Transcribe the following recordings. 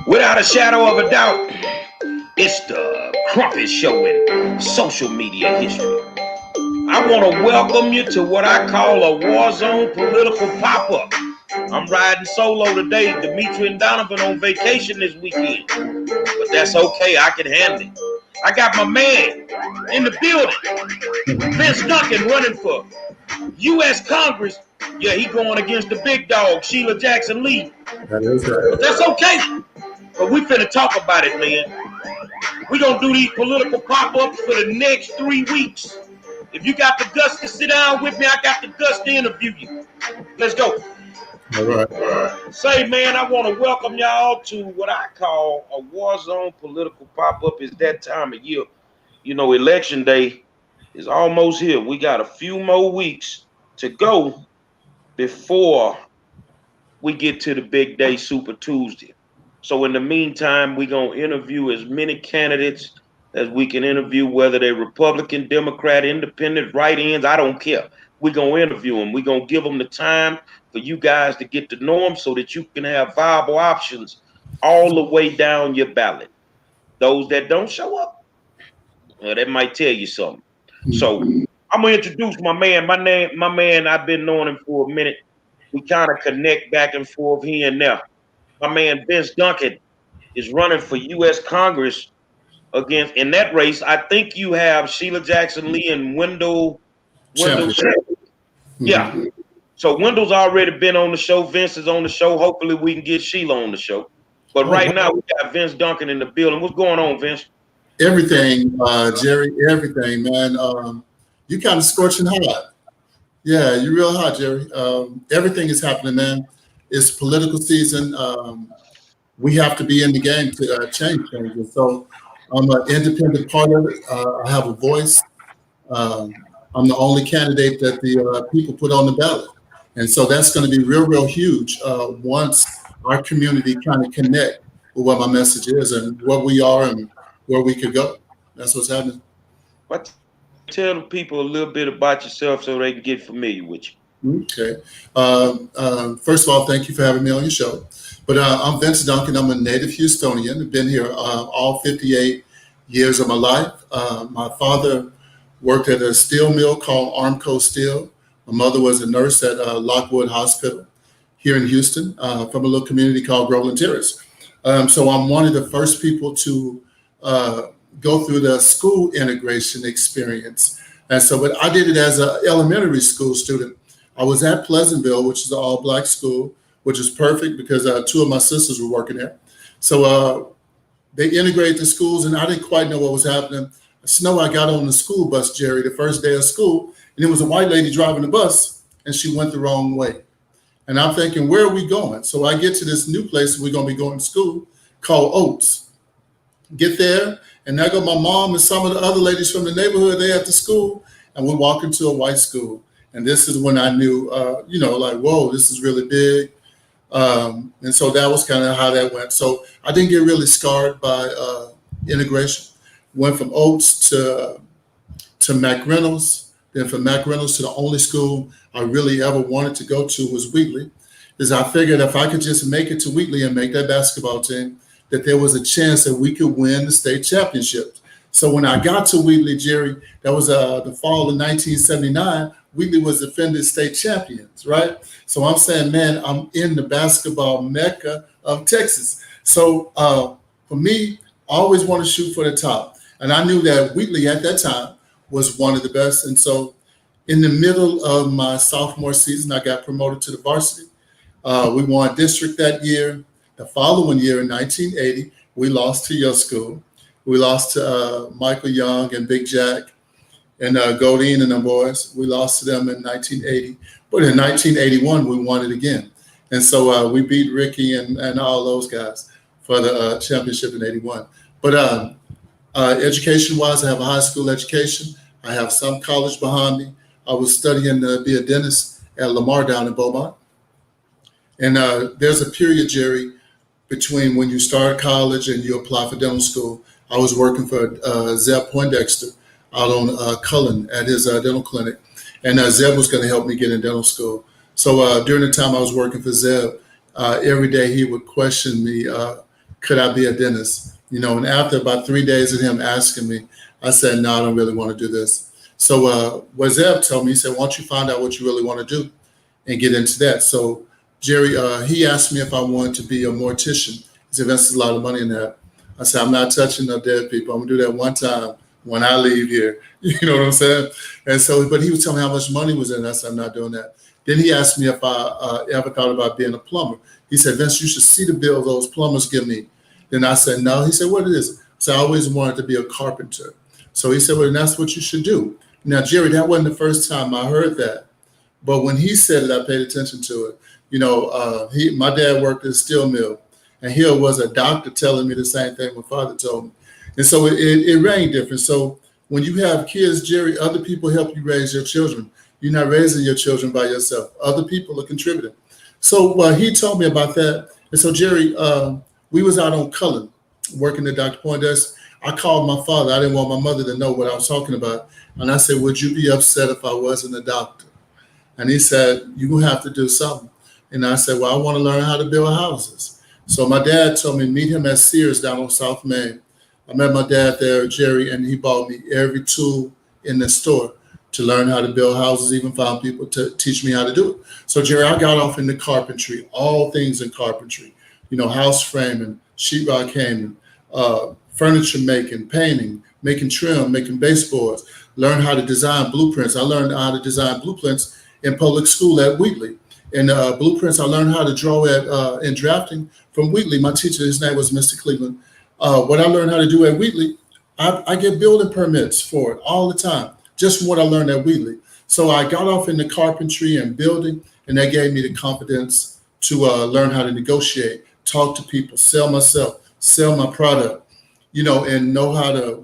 Without a shadow of a doubt, it's the Crumpet Show in social media history. I want to welcome you to what I call a war zone political pop-up. I'm riding solo today. Dimitri and Donovan on vacation this weekend. But that's okay. I can handle it. I got my man in the building. Vince Duncan running for U.S. Congress. Yeah, he going against the big dog, Sheila Jackson Lee. That is right. But that's okay. But we finna talk about it, man. We gonna do these political pop-ups for the next 3 weeks. If you got the guts to sit down with me, I got the guts to interview you. Let's go. All right. Say, man, I want to welcome y'all to what I call a war zone political pop-up. It's that time of year. You know, election day is almost here. We got a few more weeks to go before we get to the big day, Super Tuesday. So in the meantime, we're going to interview as many candidates as we can interview, whether they're Republican, Democrat, Independent, write-ins, I don't care. We're going to interview them. We're going to give them the time for you guys to get to know them so that you can have viable options all the way down your ballot. Those that don't show up, that might tell you something. So I'm going to introduce my man. My man, I've been knowing him for a minute. We kind of connect back and forth here and there. My man Vince Duncan is running for U.S. Congress against, in that race, I think you have Sheila Jackson Lee and Wendell. Yeah. So Wendell's already been on the show. Vince is on the show. Hopefully we can get Sheila on the show. But right now we got Vince Duncan in the building. What's going on, Vince? Everything, Jerry, everything, man. You kind of scorching hot. Yeah, you're real hot, Jerry. Everything is happening, man. It's political season. We have to be in the game to change things. So I'm an independent part of it. I have a voice. I'm the only candidate that the people put on the ballot. And so that's going to be real, real huge once our community kind of connect with what my message is and what we are and where we could go. That's what's happening. What? Tell the people a little bit about yourself so they can get familiar with you. Okay. First of all, thank you for having me on your show. But I'm Vince Duncan. I'm a native Houstonian. I've been here all 58 years of my life. My father worked at a steel mill called Armco Steel. My mother was a nurse at Lockwood Hospital here in Houston from a little community called Groveland Terrace. So I'm one of the first people to go through the school integration experience. And so, but I did it as an elementary school student. I was at Pleasantville, which is an all-black school, which is perfect because two of my sisters were working there. So they integrated the schools, and I didn't quite know what was happening. I got on the school bus, Jerry, the first day of school, and there was a white lady driving the bus, and she went the wrong way. And I'm thinking, where are we going? So I get to this new place we're going to be going to school called Oaks. Get there, and there go my mom and some of the other ladies from the neighborhood there at the school, and we walk into a white school. And this is when I knew, like, whoa, this is really big. And so that was kind of how that went. So I didn't get really scarred by integration. Went from Oaks to McReynolds. Then from McReynolds to the only school I really ever wanted to go to was Wheatley. Because I figured if I could just make it to Wheatley and make that basketball team, that there was a chance that we could win the state championships. So when I got to Wheatley, Jerry, that was the fall of 1979, Wheatley was defending state champions, right? So I'm saying, man, I'm in the basketball mecca of Texas. So for me, I always want to shoot for the top. And I knew that Wheatley at that time was one of the best. And so in the middle of my sophomore season, I got promoted to the varsity. We won district that year. The following year in 1980, we lost to your school. We lost to Michael Young and Big Jack and Godine and them boys. We lost to them in 1980. But in 1981, we won it again. And so we beat Ricky and all those guys for the championship in 81. But education-wise, I have a high school education. I have some college behind me. I was studying to be a dentist at Lamar down in Beaumont. And there's a period, Jerry, between when you start college and you apply for dental school. I was working for Zeb Poindexter out on Cullen at his dental clinic. And Zeb was going to help me get in dental school. So during the time I was working for Zeb, every day he would question me, could I be a dentist? And after about 3 days of him asking me, I said, no, I don't really want to do this. So Wendell told me, he said, why don't you find out what you really want to do and get into that? So Jerry, he asked me if I wanted to be a mortician. He said, there's a lot of money in that. I said, I'm not touching no dead people. I'm gonna do that one time when I leave here. You know what I'm saying? And so, but he was telling me how much money was in it. I said, I'm not doing that. Then he asked me if I ever thought about being a plumber. He said, Vince, you should see the bill those plumbers give me. Then I said, no. He said, what it is? So I always wanted to be a carpenter. So he said, well, then that's what you should do. Now, Jerry, that wasn't the first time I heard that. But when he said it, I paid attention to it. My dad worked at a steel mill, and here was a doctor telling me the same thing my father told me. And so it rang different. So when you have kids, Jerry, other people help you raise your children. You're not raising your children by yourself. Other people are contributing. So he told me about that. And so, Jerry, we was out on Cullen working at Dr. Poindexter. I called my father. I didn't want my mother to know what I was talking about. And I said, would you be upset if I wasn't a doctor? And he said, you're going to have to do something. And I said, well, I want to learn how to build houses. So my dad told me, meet him at Sears down on South Main. I met my dad there, Jerry, and he bought me every tool in the store to learn how to build houses, even found people to teach me how to do it. So, Jerry, I got off into carpentry, all things in carpentry, house framing, sheetrock hanging, furniture making, painting, making trim, making baseboards, learn how to design blueprints. I learned how to design blueprints in public school at Wheatley. And blueprints, I learned how to draw in drafting from Wheatley. My teacher, his name was Mr. Cleveland. What I learned how to do at Wheatley, I get building permits for it all the time, just from what I learned at Wheatley. So I got off into carpentry and building, and that gave me the confidence to learn how to negotiate, talk to people, sell myself, sell my product, and know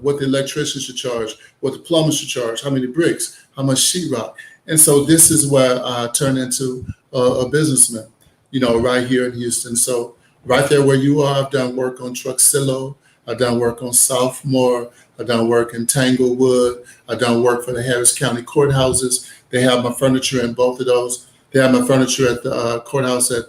what the electrician should charge, what the plumber should charge, how many bricks, how much sheetrock. And so this is where I turned into a businessman, right here in Houston. So right there where you are, I've done work on Truxillo. I've done work on Southmore. I've done work in Tanglewood. I've done work for the Harris County courthouses. They have my furniture in both of those. They have my furniture at the courthouse at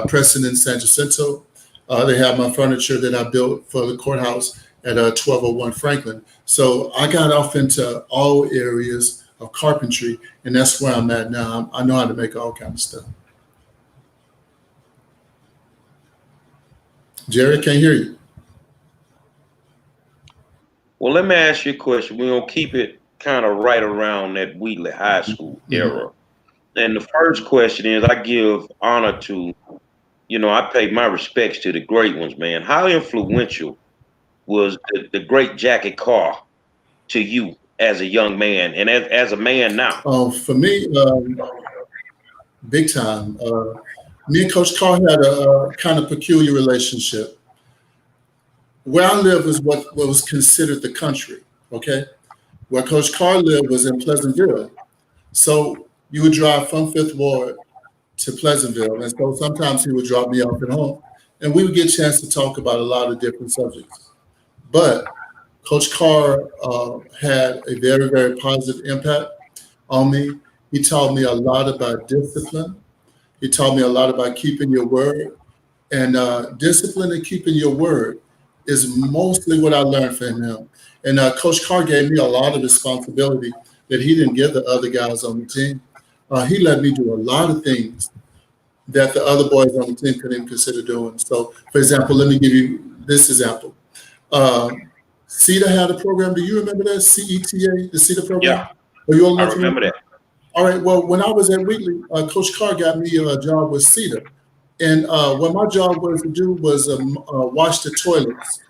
Preston and San Jacinto. They have my furniture that I built for the courthouse at 1201 Franklin. So I got off into all areas of carpentry, and that's where I'm at now. I know how to make all kinds of stuff. Jerry, can't hear you. Well, let me ask you a question. We're going to keep it kind of right around that Wheatley High School era. And the first question is, I give honor to, I pay my respects to the great ones, man. How influential was the great Jackie Carr to you as a young man and as a man now? For me, big time. Me and Coach Carr had a kind of peculiar relationship. Where I live was what was considered the country, okay? Where Coach Carr lived was in Pleasantville. So you would drive from Fifth Ward to Pleasantville. And so sometimes he would drop me off at home, and we would get a chance to talk about a lot of different subjects. But Coach Carr had a very, very positive impact on me. He taught me a lot about discipline. He taught me a lot about keeping your word. And discipline and keeping your word is mostly what I learned from him. And Coach Carr gave me a lot of responsibility that he didn't give the other guys on the team. He let me do a lot of things that the other boys on the team couldn't even consider doing. So, for example, let me give you this example. CETA had a program. Do you remember that? CETA, the CETA program? Yeah, I remember that. All right. Well, when I was at Wheatley, Coach Carr got me a job with CETA. And what my job was to do was wash the toilets,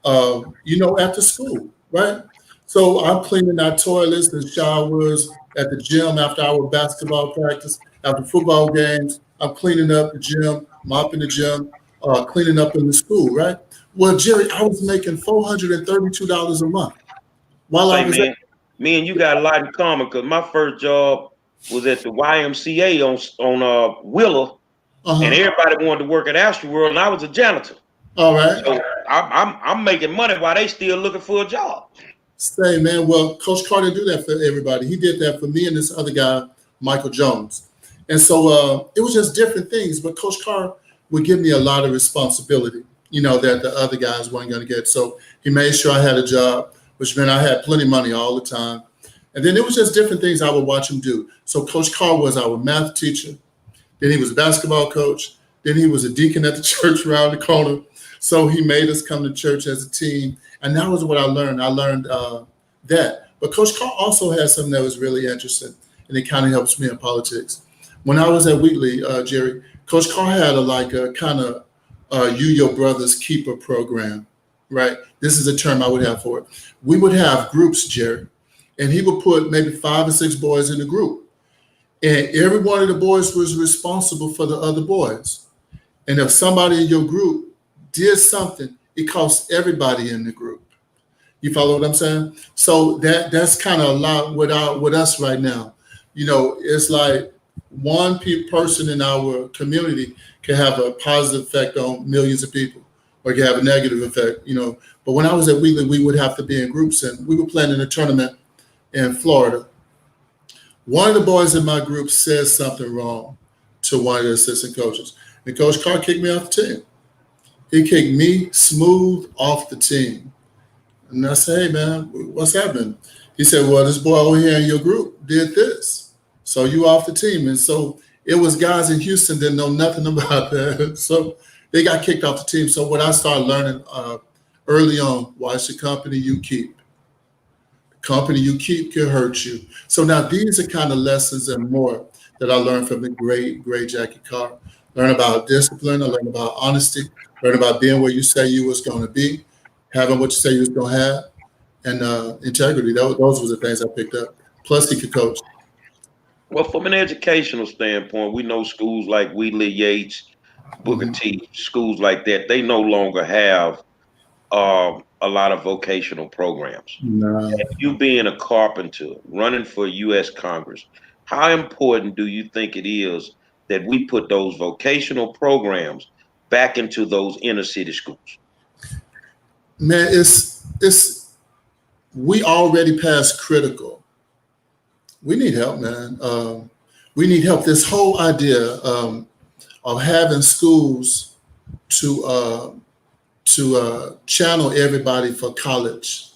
after school, right? So I'm cleaning our toilets and showers at the gym after our basketball practice, after football games. I'm cleaning up the gym, mopping the gym, cleaning up in the school, right? Well, Jerry, I was making $432 a month while I was man, me and you got a lot in common because my first job was at the YMCA on Willow. And everybody wanted to work at Astroworld, and I was a janitor. All right. So I'm making money while they still looking for a job. Say, man, well, Coach Carr didn't do that for everybody. He did that for me and this other guy, Michael Jones. And so it was just different things. But Coach Carr would give me a lot of responsibility, that the other guys weren't going to get. So he made sure I had a job, which meant I had plenty of money all the time. And then it was just different things I would watch him do. So Coach Carr was our math teacher. Then he was a basketball coach. Then he was a deacon at the church around the corner. So he made us come to church as a team. And that was what I learned. I learned that. But Coach Carr also had something that was really interesting, and it kind of helps me in politics. When I was at Wheatley, Jerry, Coach Carr had a kind of you, your brother's keeper program, right? This is a term I would have for it. We would have groups, Jerry, and he would put maybe 5 or 6 boys in a group. And every one of the boys was responsible for the other boys. And if somebody in your group did something, it cost everybody in the group. You follow what I'm saying? So that's kind of a lot with us right now. It's like one person in our community can have a positive effect on millions of people, or can have a negative effect. But when I was at Wheatley, we would have to be in groups, and we were playing in a tournament in Florida. One of the boys in my group said something wrong to one of the assistant coaches, and Coach Carr kicked me off the team. He kicked me smooth off the team. And I said, hey, man, what's happening? He said, well, this boy over here in your group did this. So you off the team. And so it was guys in Houston that know nothing about that. So they got kicked off the team. So what I started learning early on, watch the company you keep. The company you keep can hurt you. So now these are kind of lessons and more that I learned from the great, great Jackie Carr. Learn about discipline. I learned about honesty. Learn about being where you say you was going to be, having what you say you was going to have, and integrity. Those were the things I picked up. Plus, he could coach. Well, from an educational standpoint, we know schools like Wheatley, Yates, Booker T, schools like that, they no longer have a lot of vocational programs. Nah. You being a carpenter, running for U.S. Congress, how important do you think it is that we put those vocational programs back into those inner city schools? Man, we already past critical. We need help, man. We need help. This whole idea of having schools to channel everybody for college,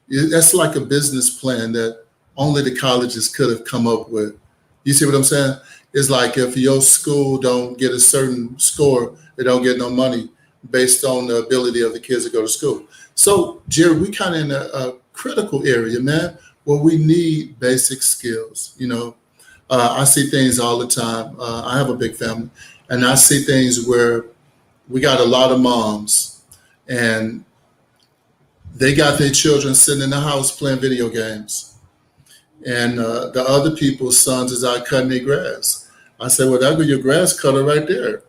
that's like a business plan that only the colleges could have come up with. You see what I'm saying? It's like if your school don't get a certain score, they don't get no money based on the ability of the kids to go to school. So, Jerry, we kind of in a critical area, man, where we need basic skills. I see things all the time. I have a big family, and I see things where we got a lot of moms, and they got their children sitting in the house playing video games. And the other people's sons is out cutting their grass. I said, well, that be your grass cutter right there.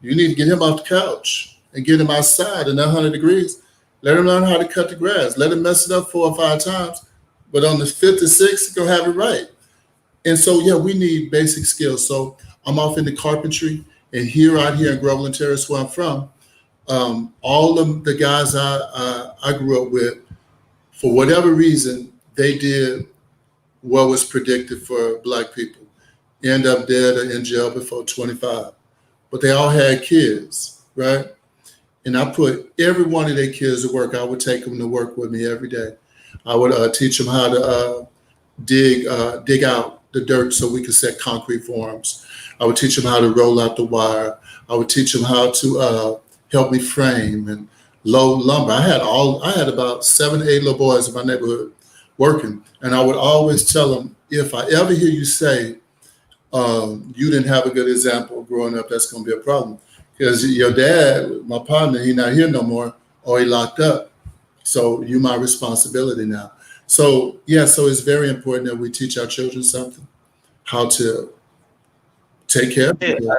You need to get him off the couch and get him outside in 100 degrees. Let him learn how to cut the grass. Let him mess it up 4 or 5 times. But on the 5th or 6th, he'll have it right. And so, yeah, we need basic skills. So I'm off into carpentry. And out here in Groveland Terrace, where I'm from, all of the guys I grew up with, for whatever reason, they did what was predicted for Black people. End up dead or in jail before 25. But they all had kids, right? And I put every one of their kids to work. I would take them to work with me every day. I would teach them how to dig out the dirt so we could set concrete forms. I would teach them how to roll out the wire. I would teach them how to help me frame and load lumber. I had about 7 or 8 little boys in my neighborhood working. And I would always tell them, if I ever hear you say, you didn't have a good example growing up, that's going to be a problem. Because your dad, my partner, he's not here no more, or he locked up. So you my responsibility now. So, yeah, so it's very important that we teach our children something, how to take care of Yeah, people.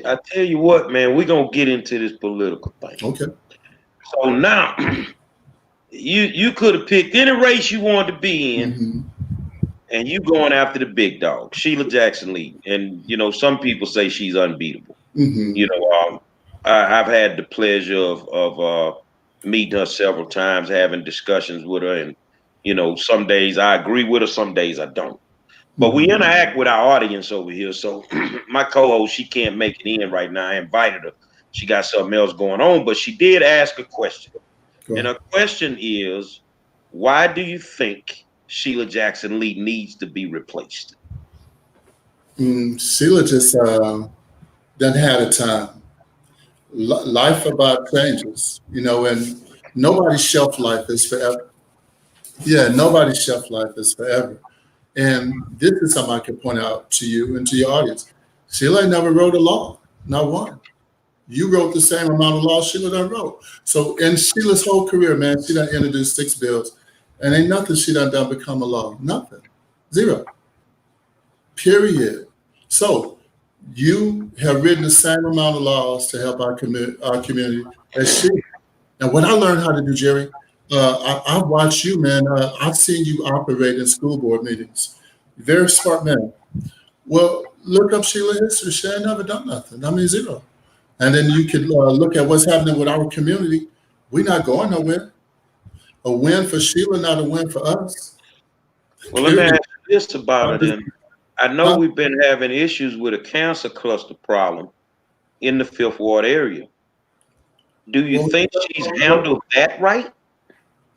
I tell you what, man, we're going to get into this political thing. Okay. So now, you could have picked any race you wanted to be in, and you going after the big dog, Sheila Jackson Lee. And, some people say she's unbeatable. I've had the pleasure of meeting her several times, having discussions with her. And, some days I agree with her, some days I don't. But we interact with our audience over here. So my co-host, she can't make it in right now. I invited her. She got something else going on, but she did ask a question. And her question is, why do you think Sheila Jackson Lee needs to be replaced? Sheila just doesn't have the time. Life about changes, and nobody's shelf life is forever. Yeah, nobody's shelf life is forever. And this is something I can point out to you and to your audience. Sheila never wrote a law, not one. You wrote the same amount of laws Sheila done wrote. So in Sheila's whole career, man, she done introduced 6 bills, and ain't nothing she done become a law. Nothing. Zero. Period. So you have written the same amount of laws to help our community as she. Now, what I learned how to do, Jerry, I watched you, man. I've seen you operate in school board meetings. Very smart man. Well, look up Sheila history. She ain't never done nothing. I mean, zero. And then you can look at what's happening with our community. We're not going nowhere. A win for Sheila, not a win for us. Well, let me ask you this about it. And I know we've been having issues with a cancer cluster problem in the Fifth Ward area. Do you think she's handled that right?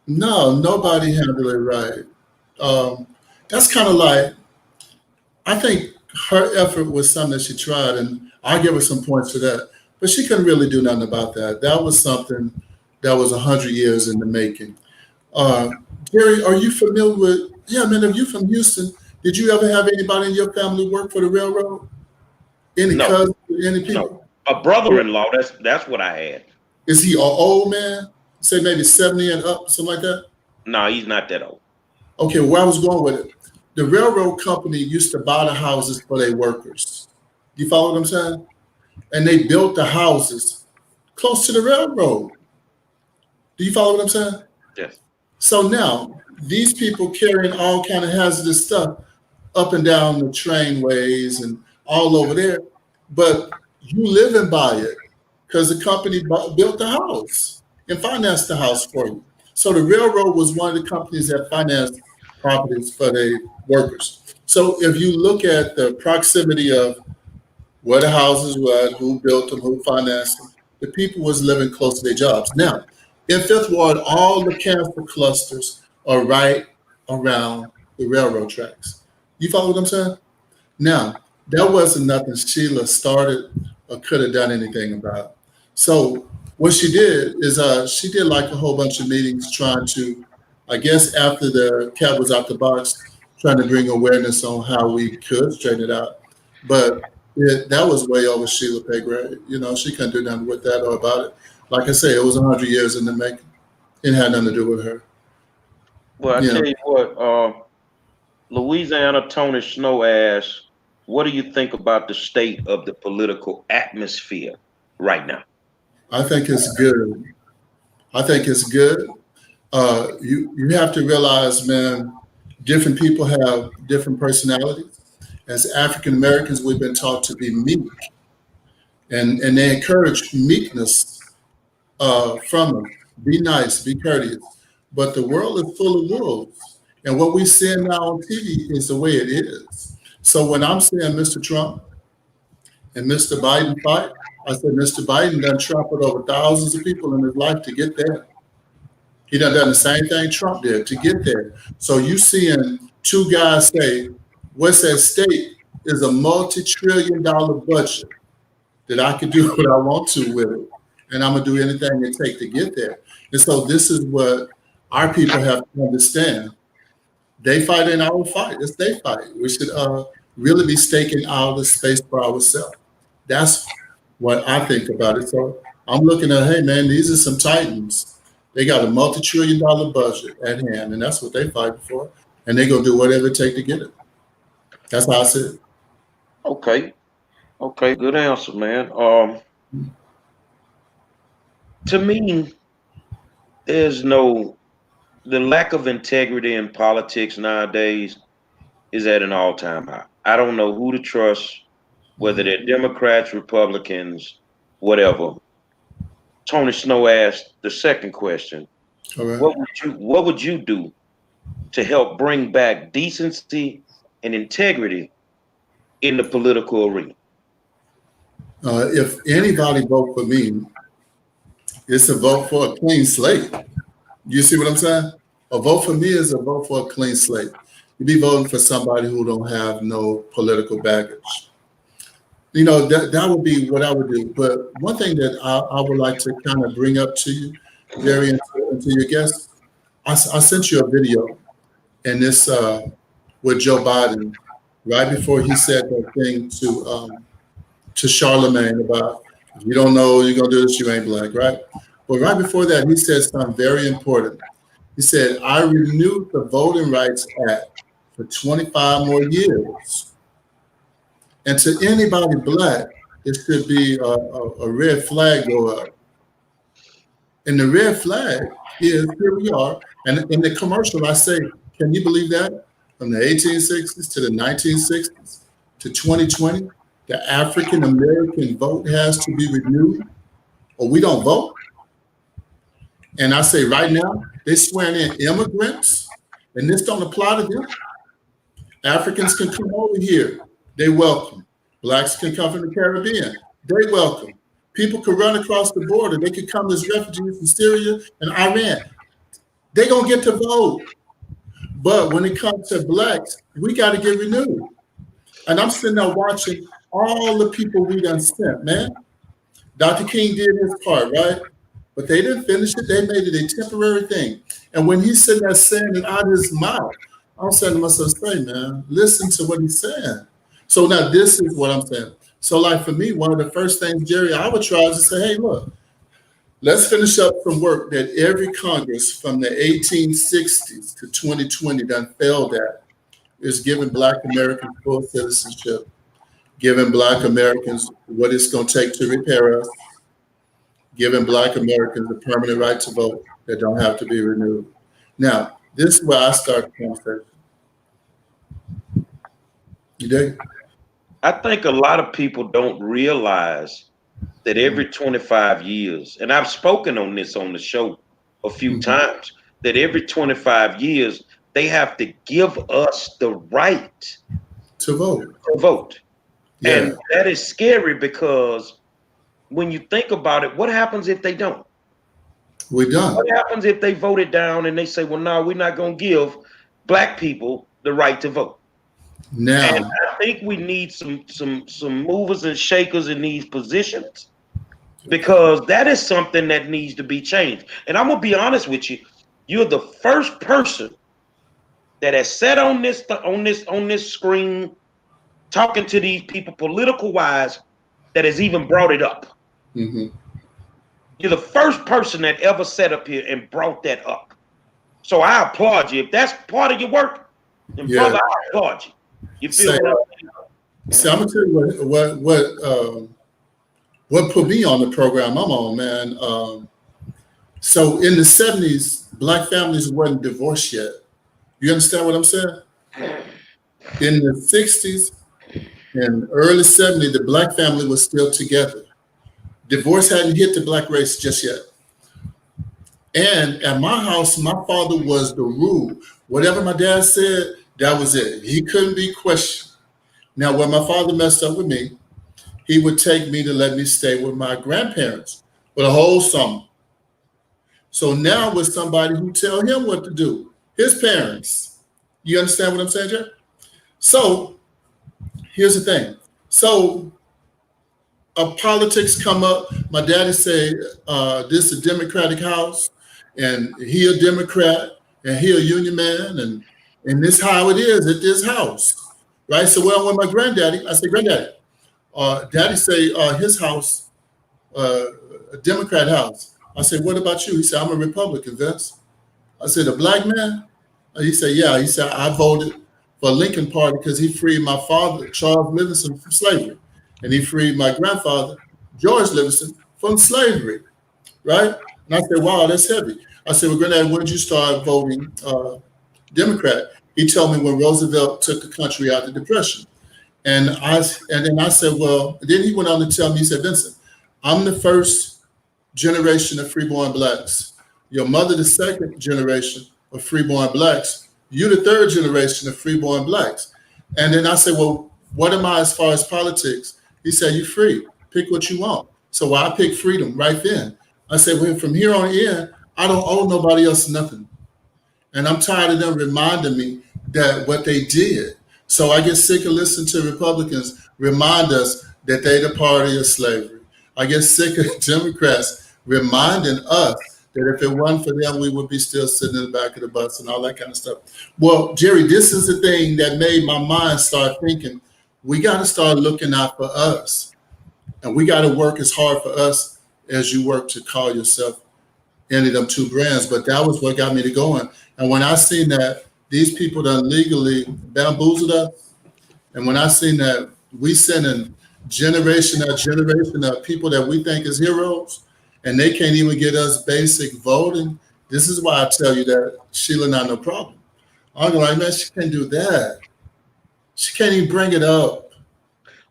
No, nobody handled it right. That's kind of like, I think her effort was something that she tried, and I give her some points for that. But she couldn't really do nothing about that. That was something that was 100 years in the making. Gary, are you familiar with? Yeah, man. Are you from Houston? Did you ever have anybody in your family work for the railroad? Any cousins? Any people? No. A brother-in-law. That's what I had. Is he an old man? Say maybe 70 and up, something like that? No, he's not that old. Okay, where I was going with it. The railroad company used to buy the houses for their workers. You follow what I'm saying? And they built the houses close to the railroad. Do you follow what I'm saying? Yes. So now these people carrying all kind of hazardous stuff up and down the trainways and all over there, but you living by it because the company built the house and financed the house for you. So the railroad was one of the companies that financed properties for their workers. So if you look at the proximity of where the houses were, who built them, who financed them, the people was living close to their jobs. Now, in Fifth Ward, all the cancer clusters are right around the railroad tracks. You follow what I'm saying? Now, that wasn't nothing Sheila started or could have done anything about. So what she did is she did like a whole bunch of meetings trying to, I guess after the cat was out the box, trying to bring awareness on how we could straighten it out. But that was way over Sheila pay grade. She couldn't do nothing with that or about it. Like I say, it was 100 years in the making. It had nothing to do with her. Well, I tell you what, Louisiana Tony Snow asked, what do you think about the state of the political atmosphere right now? I think it's good. You have to realize, man, different people have different personalities. As African Americans, we've been taught to be meek, and they encourage meekness from us. Be nice, be courteous. But the world is full of wolves, and what we see now on TV is the way it is. So when I'm saying Mr. Trump and Mr. Biden fight, I said Mr. Biden done trampled over thousands of people in his life to get there. He done the same thing Trump did to get there. So you seeing two guys say, what's at stake is a multi-trillion-dollar budget that I can do what I want to with it. And I'm going to do anything it takes to get there. And so this is what our people have to understand. They fight in our fight. It's their fight. We should really be staking out the space for ourselves. That's what I think about it. So I'm looking at, hey, man, these are some titans. They got a multi-trillion-dollar budget at hand, and that's what they fight for. And they're going to do whatever it takes to get it. That's how I see it. Okay, good answer, man. To me, the lack of integrity in politics nowadays is at an all-time high. I don't know who to trust, whether they're Democrats, Republicans, whatever. Tony Snow asked the second question. All right. What would you do to help bring back decency and integrity in the political arena? If anybody vote for me, it's a vote for a clean slate. You see what I'm saying? A vote for me is a vote for a clean slate. You be voting for somebody who don't have no political baggage. That would be what I would do. But one thing that I would like to kind of bring up to you, Jerry, and to your guests, I sent you a video, and this with Joe Biden, right before he said that thing to Charlemagne about, if you don't know you're gonna do this, you ain't black, right? But right before that, he said something very important. He said, I renewed the Voting Rights Act for 25 more years. And to anybody black, it should be a red flag go up. And the red flag is, here we are. And in the commercial, I say, can you believe that? From the 1860s to the 1960s to 2020, the African American vote has to be renewed, or we don't vote. And I say right now, they're swearing in immigrants, and this don't apply to them. Africans can come over here, they welcome. Blacks can come from the Caribbean, they welcome. People could run across the border, they could come as refugees from Syria and Iran. They gonna get to vote. But when it comes to blacks, we gotta get renewed. And I'm sitting there watching all the people we done sent, man. Dr. King did his part, right? But they didn't finish it. They made it a temporary thing. And when he's sitting there saying it out of his mouth, I'm saying to myself, say, man, listen to what he's saying. So now this is what I'm saying. So like for me, one of the first things, Jerry, I would try is to say, hey, look, let's finish up some work that every Congress from the 1860s to 2020 done failed at, is giving Black Americans full citizenship, giving Black Americans what it's going to take to repair us, giving Black Americans a permanent right to vote that don't have to be renewed. Now, this is where I start the conversation. You dig? I think a lot of people don't realize that every 25 years, and I've spoken on this on the show a few times, that every 25 years, they have to give us the right to vote. Yeah. And that is scary because when you think about it, what happens if they don't? We're done. What happens if they vote it down and they say, well, no, we're not going to give Black people the right to vote? Now, and I think we need some movers and shakers in these positions, because that is something that needs to be changed. And I'm gonna be honest with you, you're the first person that has sat on this screen talking to these people political wise that has even brought it up. Mm-hmm. You're the first person that ever sat up here and brought that up. So I applaud you. If that's part of your work, then brother, I applaud you. You feel I'm gonna tell you what put me on the program I'm on, man. So in the 70s, Black families wasn't divorced yet. You understand what I'm saying? In the 60s and early 70s, the Black family was still together. Divorce hadn't hit the Black race just yet. And at my house, my father was the rule. Whatever my dad said, that was it. He couldn't be questioned. Now, when my father messed up with me, he would take me to let me stay with my grandparents for the whole summer. So now with somebody who tell him what to do, his parents. You understand what I'm saying, Jeff? So here's the thing. So politics come up. My daddy say, this is a Democratic house, and he a Democrat, and he a union man, and this how it is at this house, right? So when I went with my granddaddy, I said, Granddaddy, Daddy say his house, a Democrat house. I said, what about you? He said, I'm a Republican, Vince. I said, a Black man? He said, yeah. He said, I voted for Lincoln Party because he freed my father, Charles Livingston, from slavery. And he freed my grandfather, George Livingston, from slavery, right? And I said, wow, that's heavy. I said, well, Granddaddy, when did you start voting Democrat? He told me when Roosevelt took the country out of the Depression. And then I said, well, then he went on to tell me, he said, Vincent, I'm the first generation of freeborn Blacks. Your mother, the second generation of freeborn Blacks. You the third generation of freeborn Blacks. And then I said, well, what am I as far as politics? He said, you free. Pick what you want. So I picked freedom right then. I said, well, from here on in, I don't owe nobody else nothing. And I'm tired of them reminding me that what they did. So I get sick of listening to Republicans remind us that they the party of slavery. I get sick of Democrats reminding us that if it wasn't for them, we would be still sitting in the back of the bus and all that kind of stuff. Well, Jerry, this is the thing that made my mind start thinking, we got to start looking out for us. And we got to work as hard for us as you work to call yourself any of them two brands. But that was what got me to going. And when I seen that these people done legally bamboozled us, and when I seen that we sending generation after generation of people that we think is heroes, and they can't even get us basic voting, this is why I tell you that Sheila not no problem. I'm like, man, she can't do that. She can't even bring it up.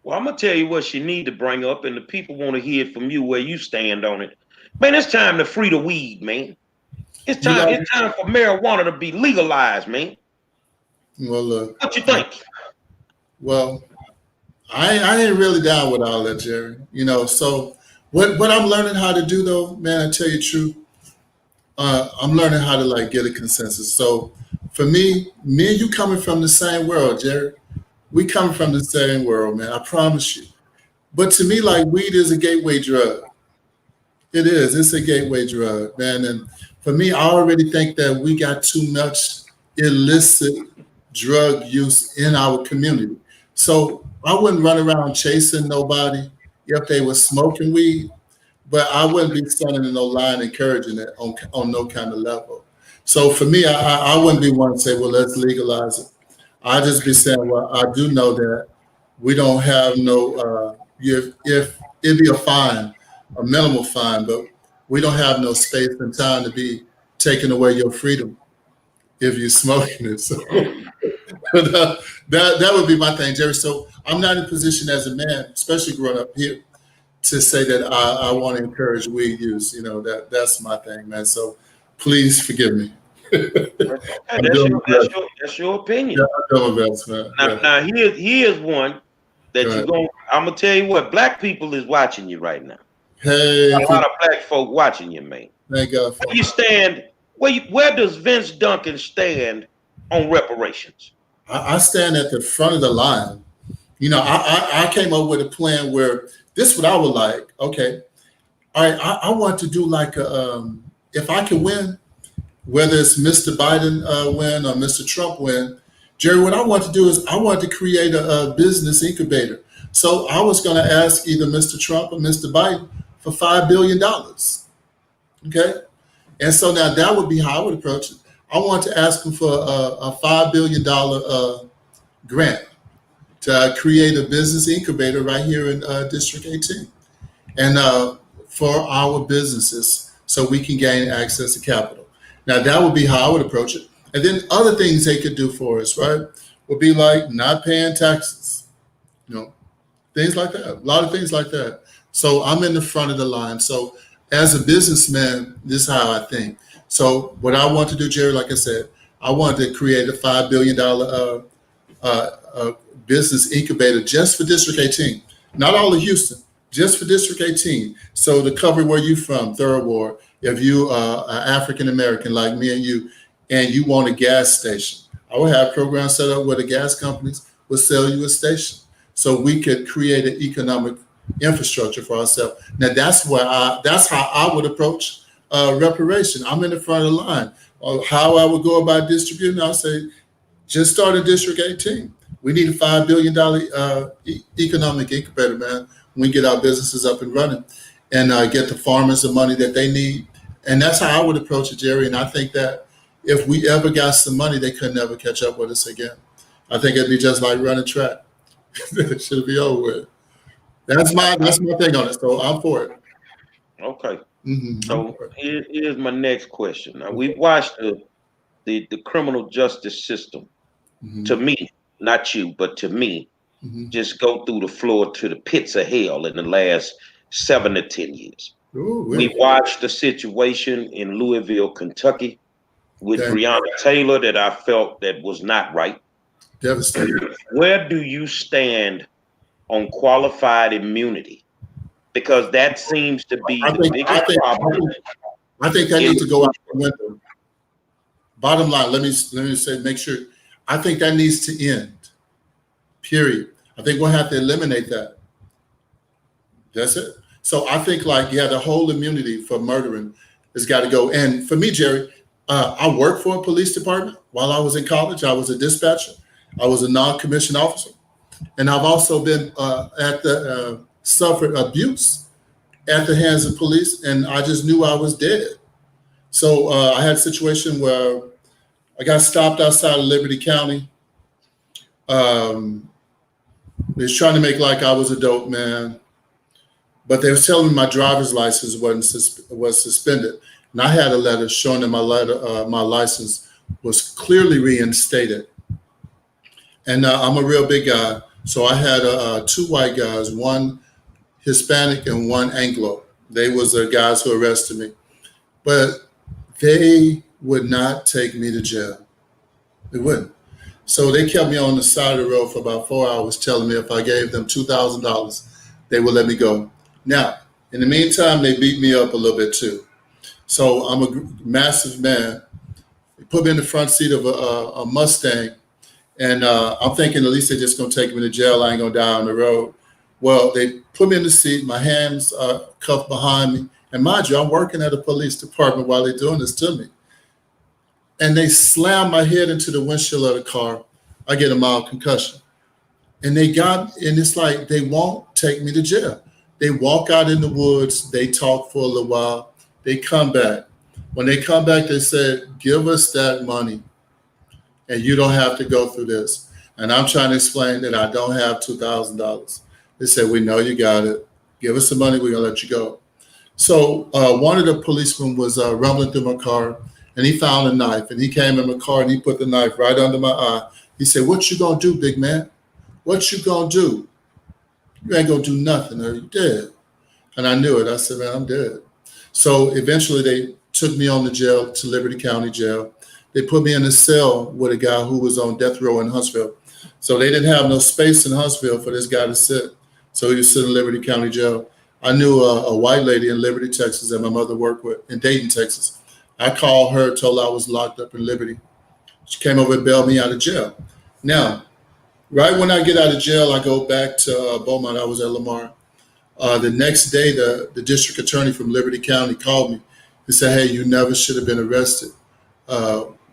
Well, I'm gonna tell you what she need to bring up, and the people want to hear it from you where you stand on it. Man, it's time to free the weed, man. It's You time. know, It's time for marijuana to be legalized, man. well, look, What you think? well, I ain't really down with all that, Jerry. You know, so what I'm learning how to do though, man, I tell you the truth, I'm learning how to like get a consensus. So for me and you coming from the same world, Jerry. We come from the same world, man. I promise you. But to me, like weed is a gateway drug. It is. It's a gateway drug, man. And for me, I already think that we got too much illicit drug use in our community. So I wouldn't run around chasing nobody if they were smoking weed, but I wouldn't be standing in no line encouraging it on no kind of level. So for me, I wouldn't be one to say, well, let's legalize it. I just be saying, well, I do know that we don't have no, if it'd be a fine, a minimal fine, but we don't have no space and time to be taking away your freedom if you're smoking it. So that would be my thing, Jerry. So I'm not in a position as a man, especially growing up here, to say that I want to encourage weed use. You know, that's my thing, man. So please forgive me. Okay, I'm doing my best. that's your Yeah, opinion. I'm doing my best, man. Now, Yeah. now here's one Go that you ahead. going. I'm gonna tell you what. Black people is watching you right now. Hey, A lot of black folk watching you, man. thank God for Where you it. stand? Where does Vince Duncan stand on reparations? I stand at the front of the line. You know, I came up with a plan where this what I would like. Okay, all right, I want to do like if I can win, whether it's Mr. Biden win or Mr. Trump win, Jerry, what I want to do is I want to create a business incubator. So I was going to ask either Mr. Trump or Mr. Biden for $5 billion. Okay, and so now that would be how I would approach it. I want to ask them for a $5 billion grant to create a business incubator right here in District 18, and for our businesses, so we can gain access to capital. Now that would be how I would approach it. And then other things they could do for us, right, would be like not paying taxes, you know, things like that. A lot of things like that. So I'm in the front of the line. So as a businessman, this is how I think. So what I want to do, Jerry, like I said, I want to create a $5 billion business incubator just for District 18, not all of Houston, just for District 18. So to cover where you from, Third Ward, if you are African American like me and you want a gas station, I will have programs set up where the gas companies will sell you a station, so we could create an economic infrastructure for ourselves. Now that's how I would approach reparation. I'm in the front of the line. How I would go about distributing, I'll say, just start in District 18. We need a $5 billion economic incubator, man. We get our businesses up and running and get the farmers the money that they need. And that's how I would approach it, Jerry. And I think that if we ever got some money, they could never catch up with us again. I think it'd be just like running track. It should be over with. That's my thing on it. So I'm for it. Okay. I'm So for it. here's my next question. Now we've watched the criminal justice system, Mhm. to me, not you, but to me, Mhm. just go through the floor to the pits of hell in the last 7 to 10 years. Ooh, We watched the situation in Louisville, Kentucky, with okay. Breonna Taylor that I felt that was not right. Devastating. Where do you stand on qualified immunity? Because that seems to be I the think I biggest think I problem think, I think that in needs the to go out the window. Bottom line, let me say, make sure. I think that needs to end. Period. I think we'll have to eliminate that. That's it. So I think like yeah, the whole immunity for murdering has got to go. And for me, Jerry, I worked for a police department while I was in college. I was a dispatcher. I was a non-commissioned officer, and I've also been at the suffered abuse at the hands of police, and I just knew I was dead. So I had a situation where I got stopped outside of Liberty County. They was trying to make like I was a dope man, but they was telling me my driver's license was suspended, and I had a letter showing that my license was clearly reinstated. And I'm a real big guy, so I had two white guys, one Hispanic and one Anglo. They was the guys who arrested me, but they would not take me to jail. They wouldn't. So they kept me on the side of the road for about 4 hours, telling me if I gave them $2,000, they would let me go. Now, in the meantime, they beat me up a little bit too. So I'm a massive man. They put me in the front seat of a Mustang, and I'm thinking at least they're just gonna take me to jail. I ain't gonna die on the road. Well, they put me in the seat. My hands are cuffed behind me, and mind you, I'm working at a police department while they're doing this to me. And they slam my head into the windshield of the car. I get a mild concussion. And it's like they won't take me to jail. They walk out in the woods, they talk for a little while, they come back. When they come back, they said, give us that money and you don't have to go through this. And I'm trying to explain that I don't have $2,000. They said, we know you got it. Give us the money, we're gonna let you go. So one of the policemen was rumbling through my car, and he found a knife, and he came in my car and he put the knife right under my eye. He said, what you gonna do, big man? What you gonna do? You ain't gonna do nothing, or you dead. And I knew it. I said, man, I'm dead. So eventually they took me on to jail, to Liberty County Jail. They put me in a cell with a guy who was on death row in Huntsville. So they didn't have no space in Huntsville for this guy to sit. So he was sitting in Liberty County Jail. I knew a white lady in Liberty, Texas that my mother worked with in Dayton, Texas. I called her, told her I was locked up in Liberty. She came over and bailed me out of jail. Now, right when I get out of jail, I go back to Beaumont. I was at Lamar. The next day, the district attorney from Liberty County called me. He said, hey, you never should have been arrested.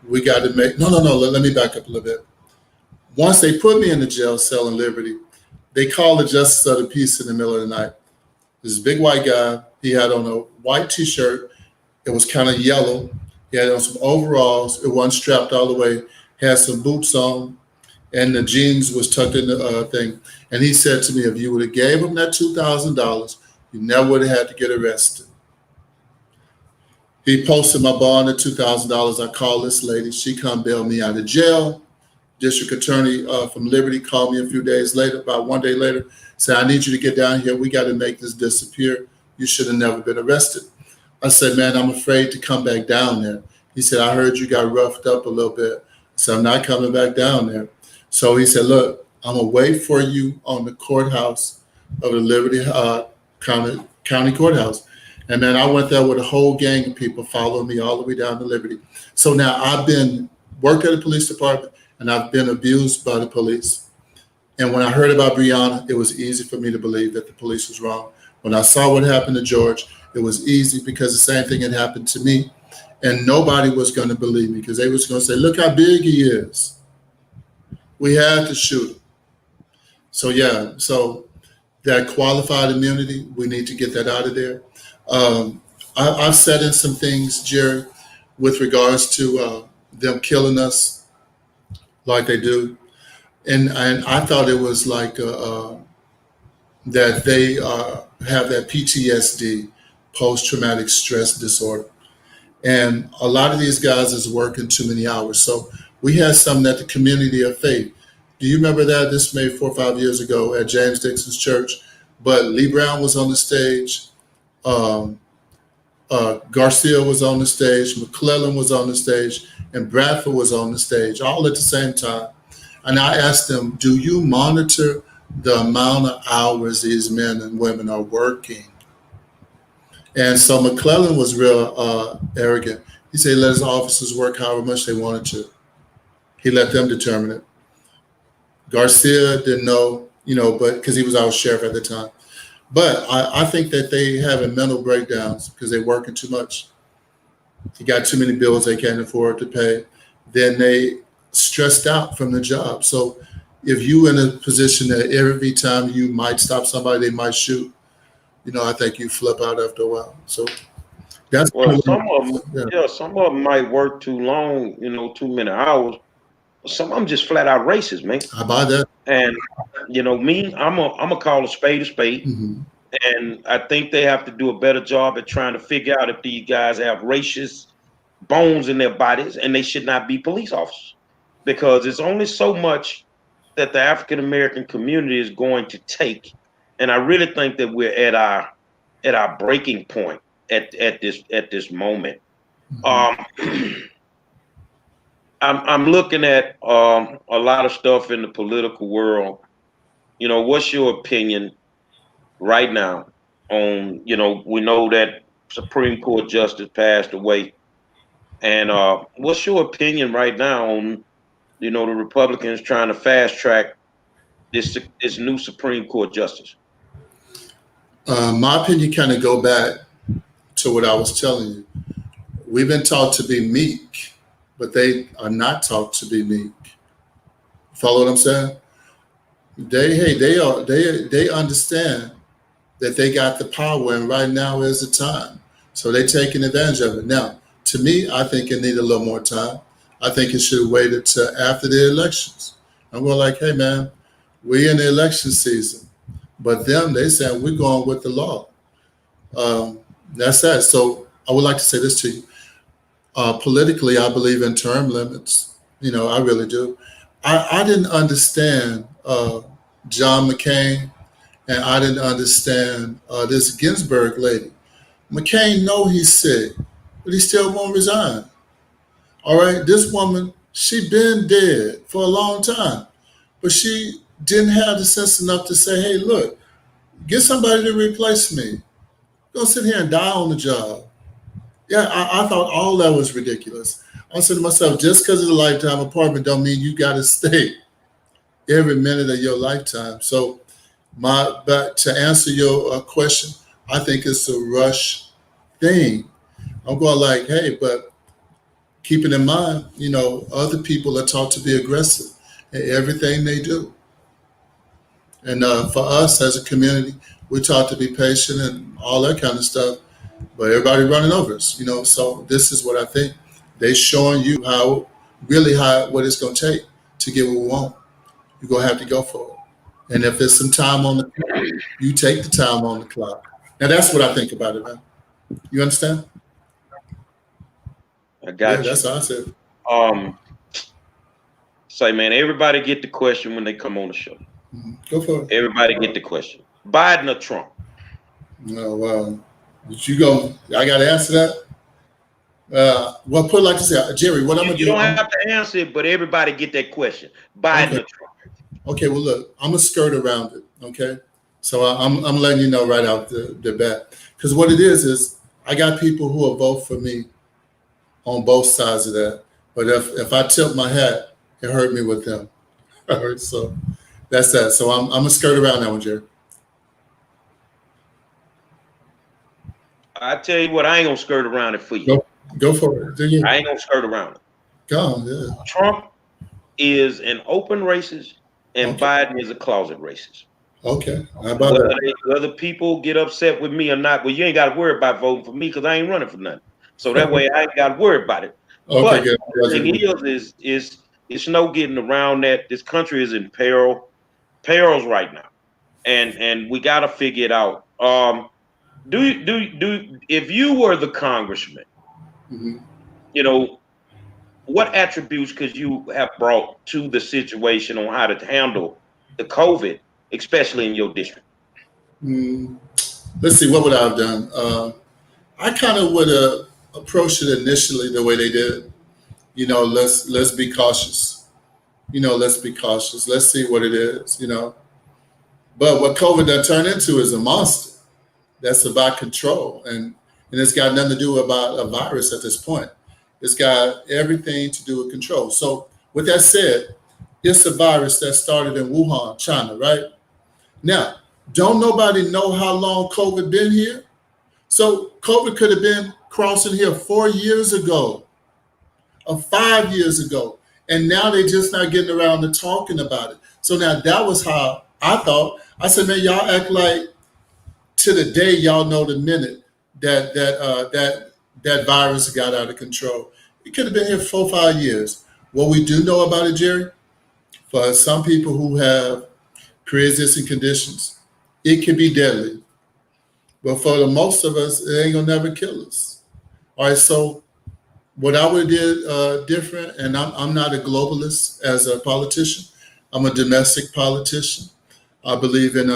We got to make, no, let me back up a little bit. Once they put me in the jail cell in Liberty, they called the justice of the peace in the middle of the night. This big white guy, he had on a white t-shirt. It was kind of yellow. He had on some overalls. It wasn't strapped all the way. Had some boots on, and the jeans was tucked in the thing. And he said to me, if you would have gave him that $2,000, you never would have had to get arrested. He posted my bond at $2,000. I called this lady. She come bail me out of jail. District attorney from Liberty called me a few days later, about 1 day later, said, I need you to get down here. We got to make this disappear. You should have never been arrested. I said, man, I'm afraid to come back down there. He said, I heard you got roughed up a little bit. I said, I'm not coming back down there. So he said, look, I'm going to wait for you on the courthouse of the Liberty County Courthouse. And then I went there with a whole gang of people following me all the way down to Liberty. So now I've been worked at a police department, and I've been abused by the police. And when I heard about Breonna, it was easy for me to believe that the police was wrong. When I saw what happened to George, it was easy because the same thing had happened to me. And nobody was going to believe me because they was going to say, look how big he is. We had to shoot him. So yeah, so that qualified immunity, we need to get that out of there. I've said in some things, Jerry, with regards to them killing us like they do. And I thought it was like that they have that PTSD, post-traumatic stress disorder. And a lot of these guys is working too many hours. So we had something at the Community of Faith. Do you remember that? This maybe 4 or 5 years ago at James Dixon's church. But Lee Brown was on the stage. Garcia was on the stage. McClellan was on the stage. And Bradford was on the stage, all at the same time. And I asked them, do you monitor the amount of hours these men and women are working? And so McClellan was real arrogant. He said he let his officers work however much they wanted to. He let them determine it. Garcia didn't know, but because he was our sheriff at the time. But I think that they having mental breakdowns because they're working too much. They got too many bills they can't afford to pay. Then they stressed out from the job. So if you in a position that every time you might stop somebody, they might shoot, I think you flip out after a while. So that's Well, some of them, yeah. yeah, some of them might work too long, too many hours. But some of them just flat out racist, man. I buy that. And me, I'm a call a spade a spade. Mm-hmm. And I think they have to do a better job at trying to figure out if these guys have racist bones in their bodies, and they should not be police officers, because it's only so much that the African American community is going to take. And I really think that we're at our breaking point at this moment. Mm-hmm. I'm looking at a lot of stuff in the political world. What's your opinion right now on, we know that Supreme Court justice passed away, and what's your opinion right now on, the Republicans trying to fast track this new Supreme Court justice? My opinion kind of go back to what I was telling you. We've been taught to be meek, but they are not taught to be meek. Follow what I'm saying? They understand that they got the power, and right now is the time. So they're taking advantage of it. Now, to me, I think it need a little more time. I think it should have waited till after the elections. I'm going like, hey man, we in the election season, but they said we're going with the law. That's that. So I would like to say this to you. Politically, I believe in term limits. I really do. I didn't understand John McCain, and I didn't understand this Ginsburg lady. McCain know he's sick, but he still won't resign. All right, this woman, she been dead for a long time, but she didn't have the sense enough to say, hey, look, get somebody to replace me. Don't sit here and die on the job. Yeah, I thought all that was ridiculous. I said to myself, just because it's a lifetime appointment don't mean you got to stay every minute of your lifetime. So but to answer your question, I think it's a rush thing. I'm going like, hey, but keeping in mind, other people are taught to be aggressive in everything they do. And for us as a community, we're taught to be patient and all that kind of stuff. But everybody running over us, So this is what I think. They showing you what it's going to take to get what we want. You're going to have to go for it. And if there's some time on the clock, you take the time on the clock. Now, that's what I think about it, man. You understand? I got you. That's how I said. Say, man, everybody get the question when they come on the show. Mm-hmm. Go for it. Everybody get the question. Biden or Trump? No, I got to answer that. Well, put it like this, Jerry, what I'm going to do. You don't have to answer it, but everybody get that question. Biden or Trump? Okay, well, look, I'm going to skirt around it, okay? So I'm letting you know right out the bat. Because what it is I got people who will vote for me on both sides of that. But if I tilt my hat, it hurt me with them. All right, so that's that. So I'm going to skirt around that one, Jerry. I tell you what, I ain't going to skirt around it for you. Go for it. I ain't going to skirt around it. Go on, yeah. Trump is an open racist, and Biden is a closet racist. Okay. How about that? Whether people get upset with me or not, well, you ain't got to worry about voting for me because I ain't running for nothing. So that way I ain't got to worry about it. Okay, but good. the thing is it's no getting around that. This country is in perils right now, and we got to figure it out. If you were the congressman, mm-hmm. What attributes could you have brought to the situation on how to handle the COVID, especially in your district? Let's see, what would I have done? I kind of would have approached it initially the way they did. Let's be cautious. let's be cautious. Let's see what it is. But what COVID done turned into is a monster that's about control. And it's got nothing to do about a virus at this point. It's got everything to do with control. So with that said, it's a virus that started in Wuhan, China, right? Now, don't nobody know how long COVID been here? So COVID could have been crossing here 4 years ago or 5 years ago. And now they just not getting around to talking about it. So now that was how I thought. I said, man, y'all act like to the day y'all know the minute that virus got out of control. It could have been here 4 or 5 years. What we do know about it, Jerry, for some people who have pre-existing conditions, it can be deadly. But for the most of us, it ain't gonna never kill us. All right, so what I would have did different, and I'm not a globalist as a politician. I'm a domestic politician. I believe in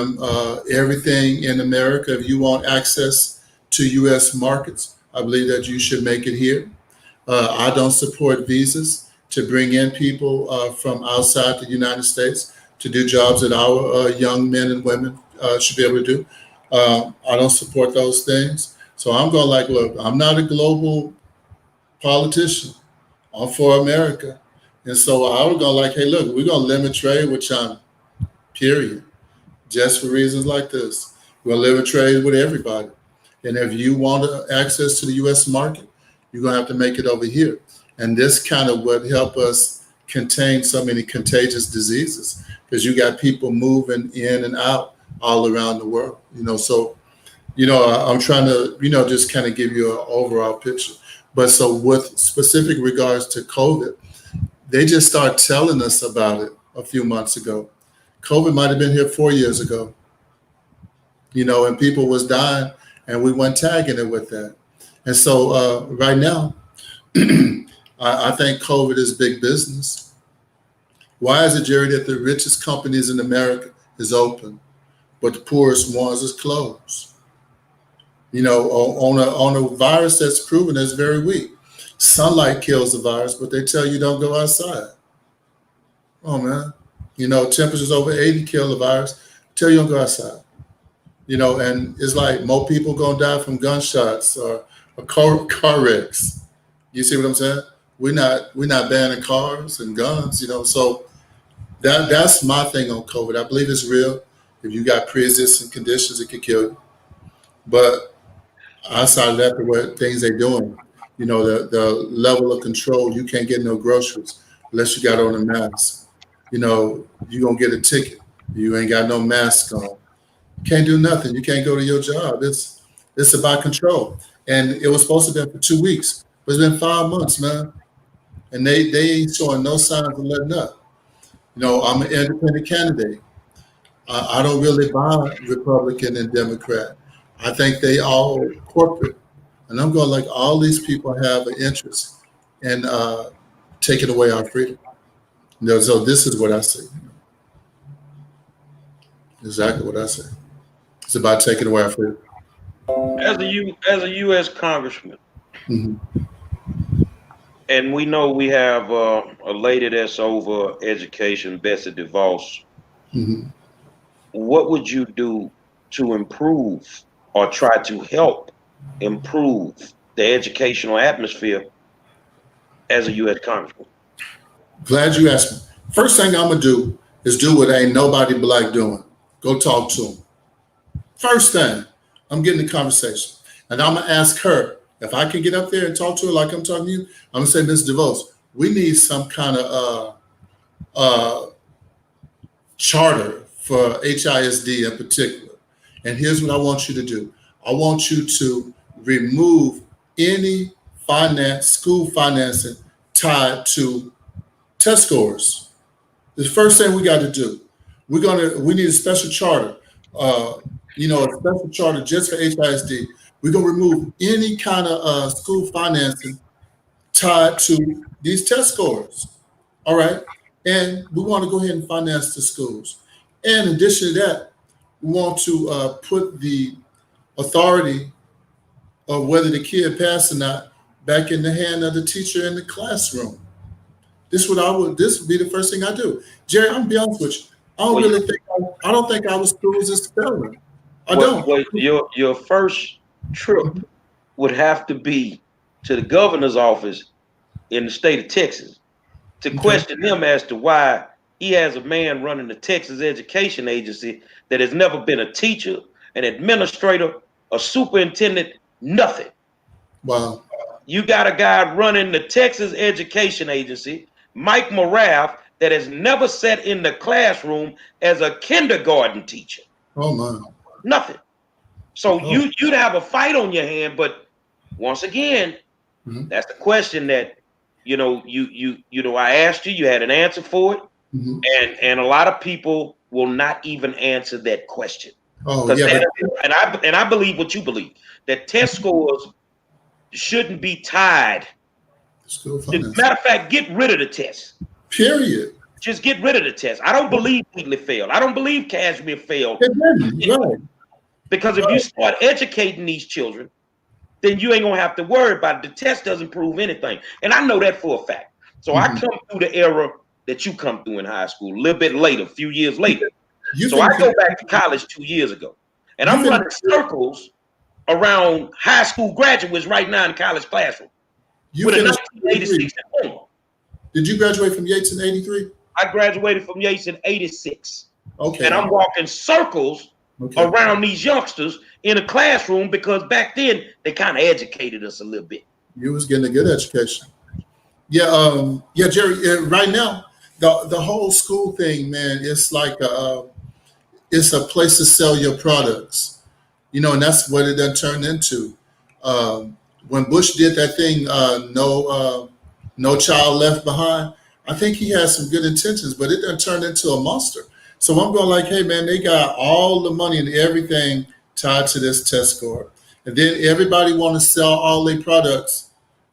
everything in America. If you want access to U.S. markets, I believe that you should make it here. I don't support visas to bring in people from outside the United States to do jobs that our young men and women should be able to do. I don't support those things. So I'm going like, look, I'm not a global politician. I'm for America. And so I would go like, hey, look, we're going to limit trade with China, period. Just for reasons like this. We're going to limit trade with everybody. And if you want access to the U.S. market, you're going to have to make it over here. And this kind of would help us contain so many contagious diseases because you got people moving in and out all around the world. So, I'm trying to, just kind of give you an overall picture. But so with specific regards to COVID, they just started telling us about it a few months ago. COVID might have been here 4 years ago, and people was dying and we weren't tagging it with that. And so right now, I think COVID is big business. Why is it, Jerry, that the richest companies in America is open, but the poorest ones is closed? On a virus that's proven that's very weak. Sunlight kills the virus, but they tell you don't go outside. Oh man, temperatures over 80 kill the virus. Tell you don't go outside. And it's like more people gonna die from gunshots or car wrecks. You see what I'm saying? We're not banning cars and guns. So that's my thing on COVID. I believe it's real. If you got pre-existing conditions, it could kill you. But outside of that, what things they're doing, the level of control, you can't get no groceries unless you got on a mask. You're going to get a ticket. You ain't got no mask on. You can't do nothing. You can't go to your job. It's about control. And it was supposed to be for 2 weeks, but it's been 5 months, man. And they ain't showing no signs of letting up. I'm an independent candidate. I don't really buy Republican and Democrat. I think they all corporate. And I'm going like all these people have an interest in taking away our freedom. So this is what I see. Exactly what I say. It's about taking away our freedom. As a U.S. congressman, Mm-hmm. and we know we have a lady that's over education, Betsy DeVos. Mm-hmm. What would you do to improve or try to help improve the educational atmosphere as a U.S. congressman? Glad you asked me. First thing I'm going to do is do what ain't nobody black doing. Go talk to them. First thing, I'm getting the conversation. And I'm going to ask her, if I can get up there and talk to her like I'm talking to you, I'm going to say, Ms. DeVos, we need some kind of charter for HISD in particular. And here's what I want you to do. I want you to remove any school financing tied to test scores. The first thing we got to do, we need a special charter, a special charter just for HISD. We're going to remove any kind of school financing tied to these test scores. All right. And we want to go ahead and finance the schools. And in addition to that, we want to put the authority of whether the kid passed or not back in the hand of the teacher in the classroom. This would be the first thing I do. Jerry, I'm gonna be honest with you. Well, I don't think our school is spelling. I well, don't. well, your first trip would have to be to the governor's office in the state of Texas to Okay. question him as to why he has a man running the Texas Education Agency that has never been a teacher, an administrator, a superintendent, nothing. Wow. You got a guy running the Texas Education Agency, Mike Morath, that has never sat in the classroom as a kindergarten teacher. Oh my. Nothing. So Oh. you'd have a fight on your hand, but once again, that's the question that I asked you. You had an answer for it, and a lot of people will not even answer that question. Oh yeah. And I believe what you believe, that test scores shouldn't be tied. School finance. Matter of fact, get rid of the test. Period. Just get rid of the test. I don't believe Wheatley failed. I don't believe Cashmere failed. Right. Because if you start educating these children, then you ain't gonna have to worry about it. The test doesn't prove anything. And I know that for a fact. So I come through the era that you come through in high school, a little bit later, a few years later. So I go back to college 2 years ago. And I'm running circles around high school graduates right now in college classroom. With a 1986 diploma. Did you graduate from Yates in 83? I graduated from Yates in 86. Okay. And I'm walking circles around these youngsters in a classroom because back then they kind of educated us a little bit. You was getting a good education. Yeah, Jerry. Right now, the whole school thing, man, it's like it's a place to sell your products, and that's what it done turned into. When Bush did that thing, no child left behind. I think he had some good intentions, but it done turned into a monster. So I'm going like, hey man, they got all the money and everything tied to this test score, and then everybody want to sell all their products,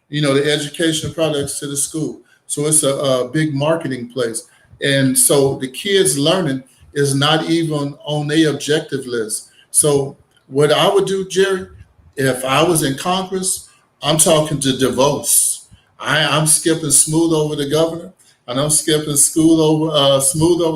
the educational products to the school. So it's a big marketing place, and so the kids learning is not even on their objective list. So what I would do, Jerry, if I was in Congress, I'm talking to DeVos. I'm skipping smooth over the governor, and I'm skipping smooth over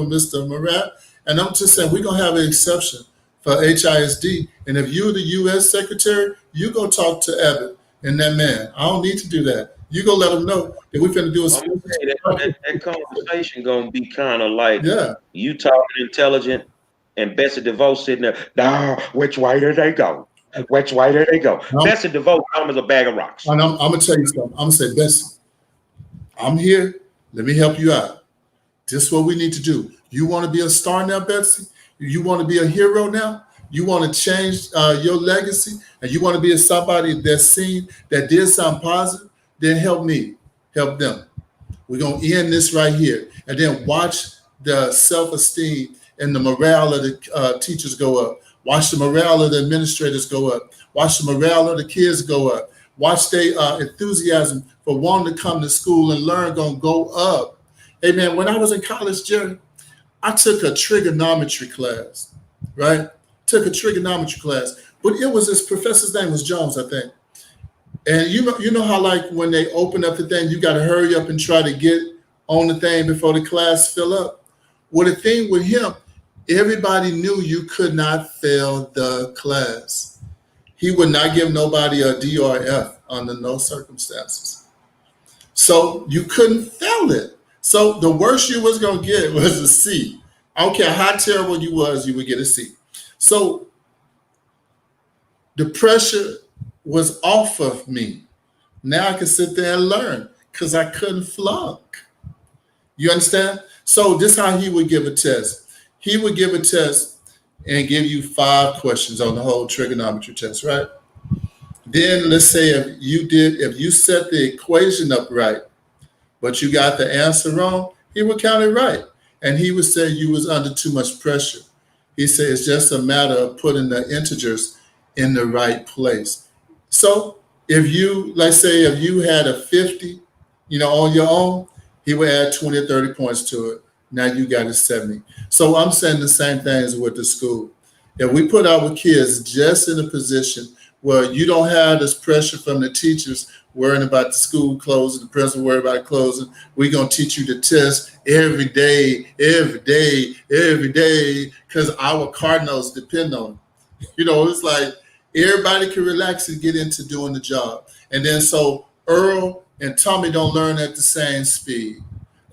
Mr. Murat, and I'm just saying we're gonna have an exception for HISD. And if you're the U.S. Secretary, you go talk to Abbott and that man. I don't need to do that. You go let them know that we're finna do that conversation gonna be kind of like you talking intelligent and Bessie DeVos sitting there. Nah, which way did they go? Which way did they go? Bessie DeVos comes a bag of rocks. And I'm gonna tell you something. I'm gonna say, Bessie, I'm here. Let me help you out. This is what we need to do. You want to be a star now, Betsy? You want to be a hero now? You want to change your legacy, and you want to be somebody that's seen, that did something positive? Then help me, help them. We're gonna end this right here, and then watch the self-esteem and the morale of the teachers go up. Watch the morale of the administrators go up. Watch the morale of the kids go up. Watch their enthusiasm for wanting to come to school and learn gonna go up. Hey man, when I was in college, Jerry, I took a trigonometry class, right? Took a trigonometry class, but it was this professor's name was Jones, I think. And you know how like when they open up the thing, you got to hurry up and try to get on the thing before the class fill up. Well, the thing with him, everybody knew you could not fail the class. He would not give nobody a D or F under no circumstances. So you couldn't fail it. So the worst you was gonna get was a C. I don't care how terrible you was, you would get a C. So the pressure was off of me. Now I can sit there and learn because I couldn't flunk. You understand? So this is how he would give a test. He would give a test and give you 5 questions on the whole trigonometry test, right? Then let's say if you set the equation up right, but you got the answer wrong, he would count it right. And he would say you was under too much pressure. He said it's just a matter of putting the integers in the right place. So if you, let's say if you had a 50, on your own, he would add 20 or 30 points to it. Now you got a 70. So I'm saying the same things with the school. If we put our kids just in a position where you don't have this pressure from the teachers worrying about the school closing, the principal worrying about closing. We're going to teach you the test every day, because our cardinals depend on it. It's like everybody can relax and get into doing the job. And then so Earl and Tommy don't learn at the same speed.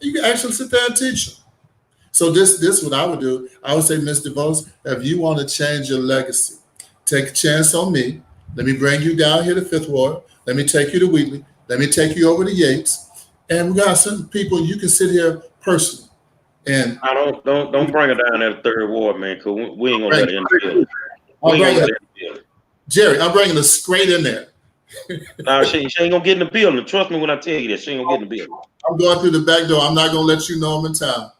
You can actually sit there and teach them. So this is what I would do. I would say, Mr. Vos, if you want to change your legacy, take a chance on me. Let me bring you down here to Fifth Ward. Let me take you to Wheatley. Let me take you over to Yates. And we got some people you can sit here personally. And I don't bring her down at the Third Ward, man, because we ain't gonna let her in the building. We ain't gonna let her in the building. Jerry, I'm bringing her straight in there. No, she ain't gonna get in the building. Trust me when I tell you that she ain't gonna get in the building. I'm going through the back door. I'm not gonna let you know I'm in town.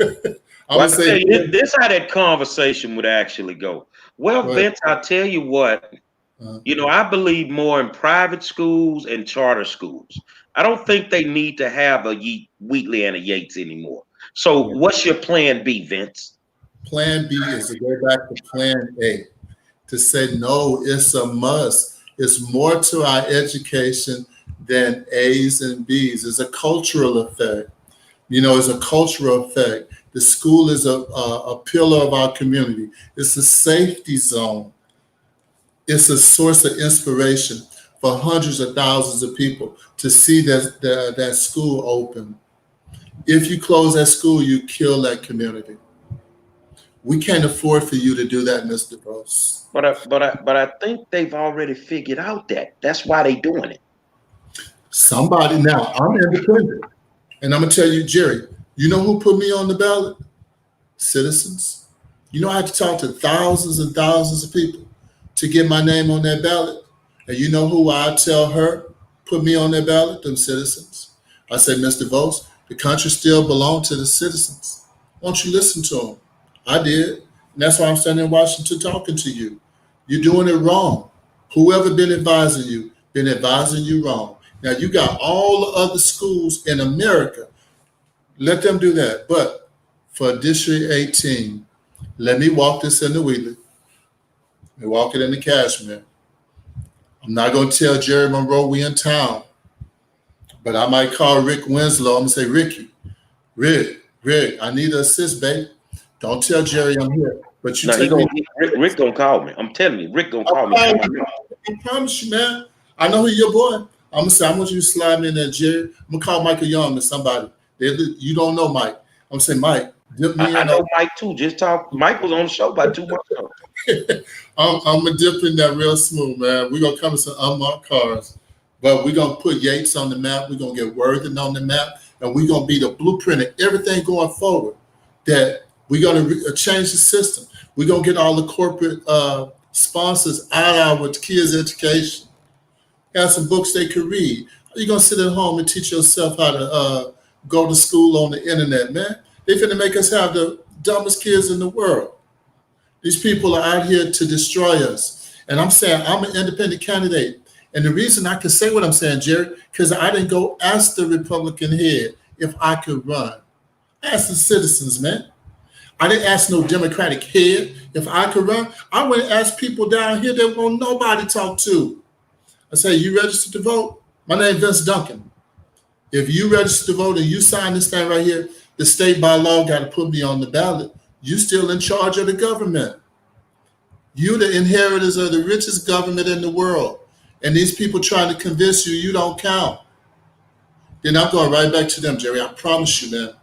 Well, I tell you, this how that conversation would actually go. Well, Vince, I'll tell you what. I believe more in private schools and charter schools. I don't think they need to have a Wheatley and a Yates anymore. So what's your plan B, Vince? Plan B is to go back to plan A, to say, no, it's a must. It's more to our education than A's and B's. It's a cultural effect. It's a cultural effect. The school is a pillar of our community. It's a safety zone. It's a source of inspiration for hundreds of thousands of people to see that school open. If you close that school, you kill that community. We can't afford for you to do that, Mr. Gross. But I think they've already figured out that. That's why they're doing it. Somebody now, I'm independent. And I'm gonna tell you, Jerry, you know who put me on the ballot? Citizens. I had to talk to thousands and thousands of people to get my name on that ballot. And you know who I tell her put me on that ballot? Them citizens. I say, Mr. Vos, the country still belongs to the citizens. Won't you listen to them? I did. And that's why I'm standing in Washington talking to you. You're doing it wrong. Whoever been advising you wrong. Now you got all the other schools in America. Let them do that. But for District 18, let me walk this into Wheatley. Let me walk it into Cashmere. I'm not going to tell Jerry Monroe we in town, but I might call Rick Winslow. I'm going to say, Rick, I need an assist, babe. Don't tell Jerry I'm here. But Rick gonna call me. I'm telling you, Rick gonna call me. I promise you, man. I know who your boy. I'm gonna say, I want you to slide me in there, Jerry. I'm gonna call Michael Young or somebody. You don't know Mike. I'm gonna say, Mike, dip me in. I know Mike too. Just talk. Mike was on the show about 2 months ago. I'm gonna dip in that real smooth, man. We're gonna come with some unmarked cars, but we're gonna put Yates on the map. We're gonna get Worthing on the map, and we're gonna be the blueprint of everything going forward. That we're gonna change the system. We're gonna get all the corporate sponsors out of our kids' education. Have some books they could read. You're gonna sit at home and teach yourself how to go to school on the internet, man. They're finna make us have the dumbest kids in the world. These people are out here to destroy us. And I'm saying I'm an independent candidate. And the reason I can say what I'm saying, Jerry, because I didn't go ask the Republican head if I could run. I asked the citizens, man. I didn't ask no Democratic head if I could run. I went and asked people down here that won't nobody talk to. I say, you registered to vote? My name is Vince Duncan. If you register to vote and you sign this thing right here, the state by law got to put me on the ballot. You still in charge of the government. You the inheritors of the richest government in the world. And these people trying to convince you you don't count. Then I'm going right back to them, Jerry. I promise you, man.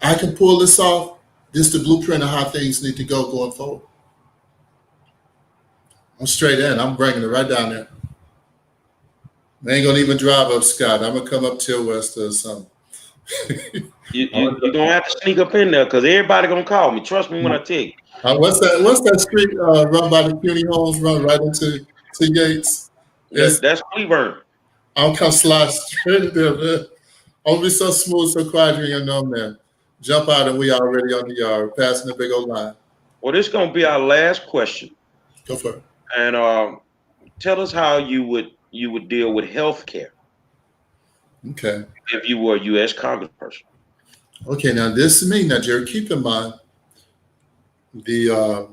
I can pull this off. This is the blueprint of how things need to go going forward. I'm straight in. I'm bringing it right down there. I ain't going to even drive up Scott. I'm going to come up Till West or something. You're going to have to sneak up in there because everybody going to call me. Trust me when I tell you. What's that street run by the CUNY homes, run right into Yates? That's Cleburne. I'll come slide straight in there, man. I'll be so smooth, so quiet, you ain't know, man. Jump out and we already on the yard, passing the big old line. Well, this is going to be our last question. Go for it. And tell us how you would deal with health care. Okay. If you were a U.S. Congressperson. Okay, now this is me. Now, Jerry, keep in mind the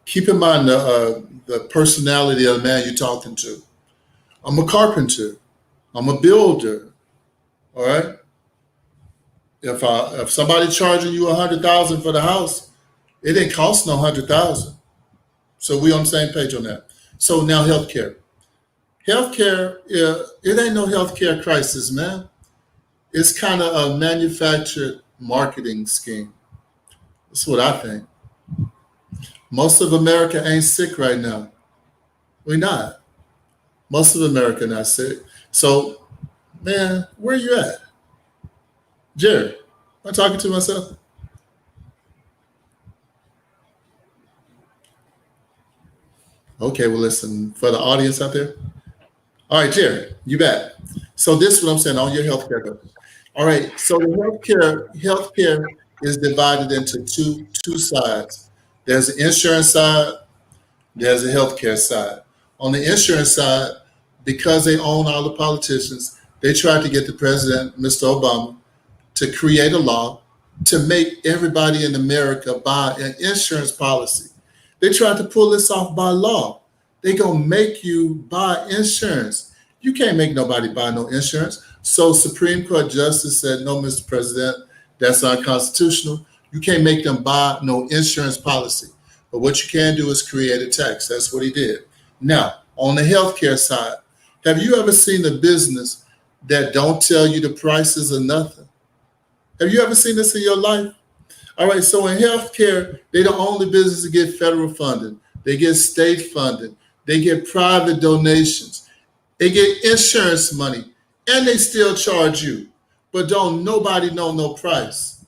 Keep in mind the personality of the man you're talking to. I'm a carpenter. I'm a builder. All right. If somebody charging you 100,000 for the house, it didn't cost no 100,000. So we on the same page on that. So now healthcare. Healthcare, it ain't no healthcare crisis, man. It's kind of a manufactured marketing scheme. That's what I think. Most of America ain't sick right now. We're not. Most of America not sick. So, man, where you at? Jerry, am I talking to myself? Okay, well, listen, for the audience out there. All right, Jerry, you back. So this is what I'm saying on your healthcare bill. All right, so the healthcare is divided into two sides. There's the insurance side, there's a healthcare side. On the insurance side, because they own all the politicians, they tried to get the president, Mr. Obama, to create a law to make everybody in America buy an insurance policy. They tried to pull this off by law. They gonna make you buy insurance. You can't make nobody buy no insurance. So Supreme Court Justice said, no, Mr. President, that's unconstitutional. You can't make them buy no insurance policy. But what you can do is create a tax. That's what he did. Now, on the healthcare side, have you ever seen a business that don't tell you the prices or nothing? Have you ever seen this in your life? All right, so in healthcare, they're the only business to get federal funding. They get state funding. They get private donations. They get insurance money, and they still charge you. But don't nobody know no price.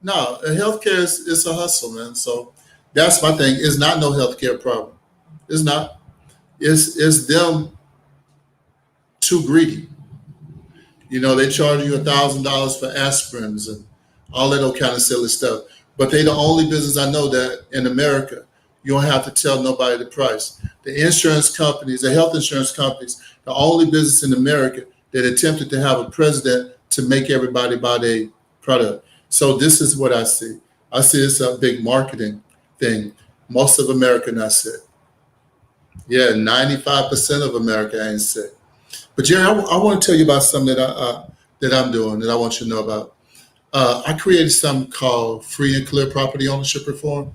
No, healthcare is a hustle, man. So that's my thing. It's not no healthcare problem. It's not. It's them too greedy. You know, they charge you $1,000 for aspirins and all that old kind of silly stuff. But they the only business I know that in America, you don't have to tell nobody the price. The insurance companies, the health insurance companies, the only business in America that attempted to have a president to make everybody buy their product. So this is what I see. I see it's a big marketing thing. Most of America not sick. Yeah, 95% of America ain't sick. But Jerry, I want to tell you about something that I'm doing that I want you to know about. I created something called free and clear property ownership reform,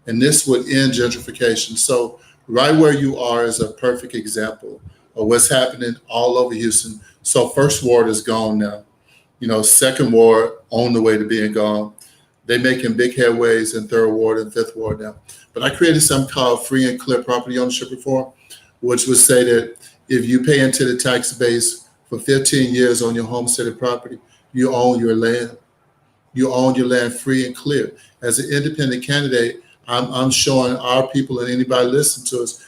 and this would end gentrification. So right where you are is a perfect example of what's happening all over Houston. So First Ward is gone now. You know, Second Ward on the way to being gone. They're making big headways in Third Ward and Fifth Ward now. But I created something called free and clear property ownership reform, which would say that if you pay into the tax base for 15 years on your homesteaded property, you own your land. You own your land free and clear. As an independent candidate, I'm showing our people and anybody listening to us,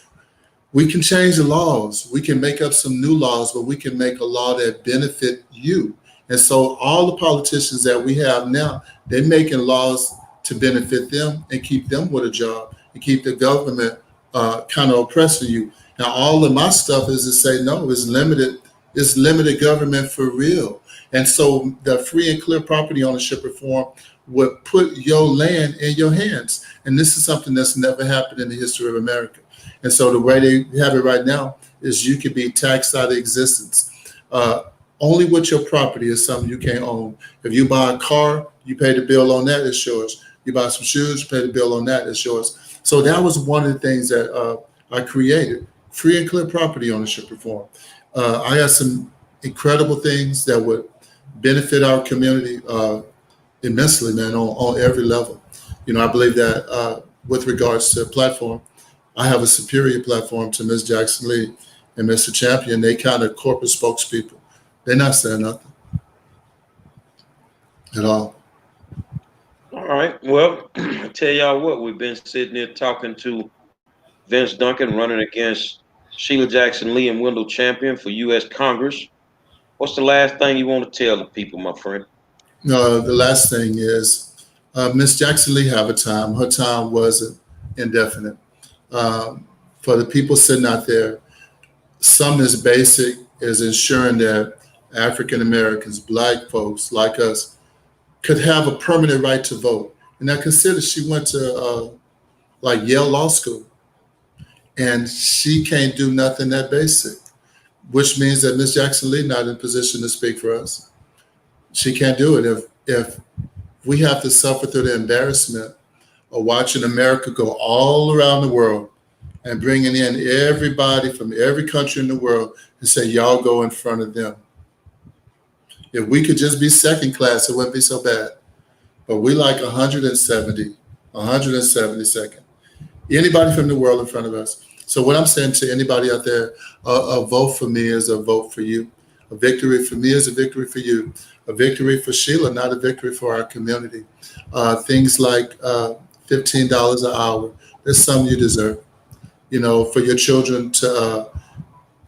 we can change the laws. We can make up some new laws, but we can make a law that benefit you. And so all the politicians that we have now, they're making laws to benefit them and keep them with a job and keep the government kind of oppressing you. Now, all of my stuff is to say, no, it's limited government for real. And so the free and clear property ownership reform would put your land in your hands. And this is something that's never happened in the history of America. And so the way they have it right now is you could be taxed out of existence. Only with your property is something you can't own. If you buy a car, you pay the bill on that, it's yours. You buy some shoes, you pay the bill on that, it's yours. So that was one of the things that I created, free and clear property ownership reform. I got some incredible things that would benefit our community immensely, man, on every level. You know, I believe that with regards to platform, I have a superior platform to Ms. Jackson Lee and Mr. Champion. They kind of corporate spokespeople. They're not saying nothing at all. All right. Well, I tell y'all what, we've been sitting here talking to Vince Duncan running against Sheila Jackson Lee and Wendell Champion for U.S. Congress. What's the last thing you want to tell the people, my friend? No, the last thing is Miss Jackson Lee have a time. Her time wasn't indefinite. For the people sitting out there, something as basic as ensuring that African Americans, Black folks like us, could have a permanent right to vote. And I consider she went to like Yale Law School, and she can't do nothing that basic, which means that Ms. Jackson Lee not in position to speak for us. She can't do it. If we have to suffer through the embarrassment of watching America go all around the world and bringing in everybody from every country in the world and say, y'all go in front of them. If we could just be second class, it wouldn't be so bad. But we like 172nd. Anybody from the world in front of us. So what I'm saying to anybody out there, a vote for me is a vote for you. A victory for me is a victory for you. A victory for Sheila, not a victory for our community. Things like $15 an hour. There's some you deserve. For your children to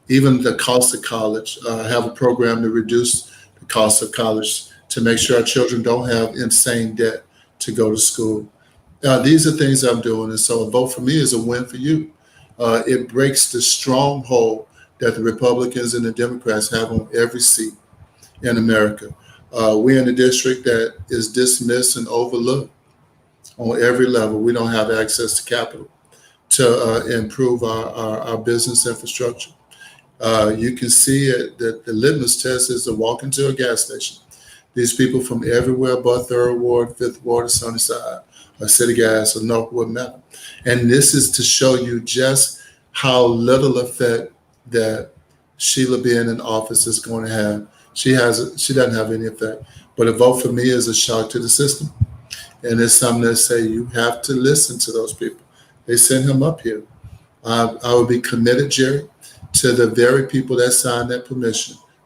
even the cost of college, have a program to reduce the cost of college to make sure our children don't have insane debt to go to school. These are things I'm doing. And so a vote for me is a win for you. It breaks the stronghold that the Republicans and the Democrats have on every seat in America. We're in a district that is dismissed and overlooked on every level. We don't have access to capital to improve our business infrastructure. You can see it, that the litmus test is to walk into a gas station. These people from everywhere but 3rd Ward, 5th Ward, or Sunnyside, or City Gas, or Northwood Metal. And this is to show you just how little effect that Sheila being in office is going to have. She doesn't have any effect. But a vote for me is a shock to the system. And it's something that say you have to listen to those people. They sent him up here. I would be committed, Jerry, to the very people that signed that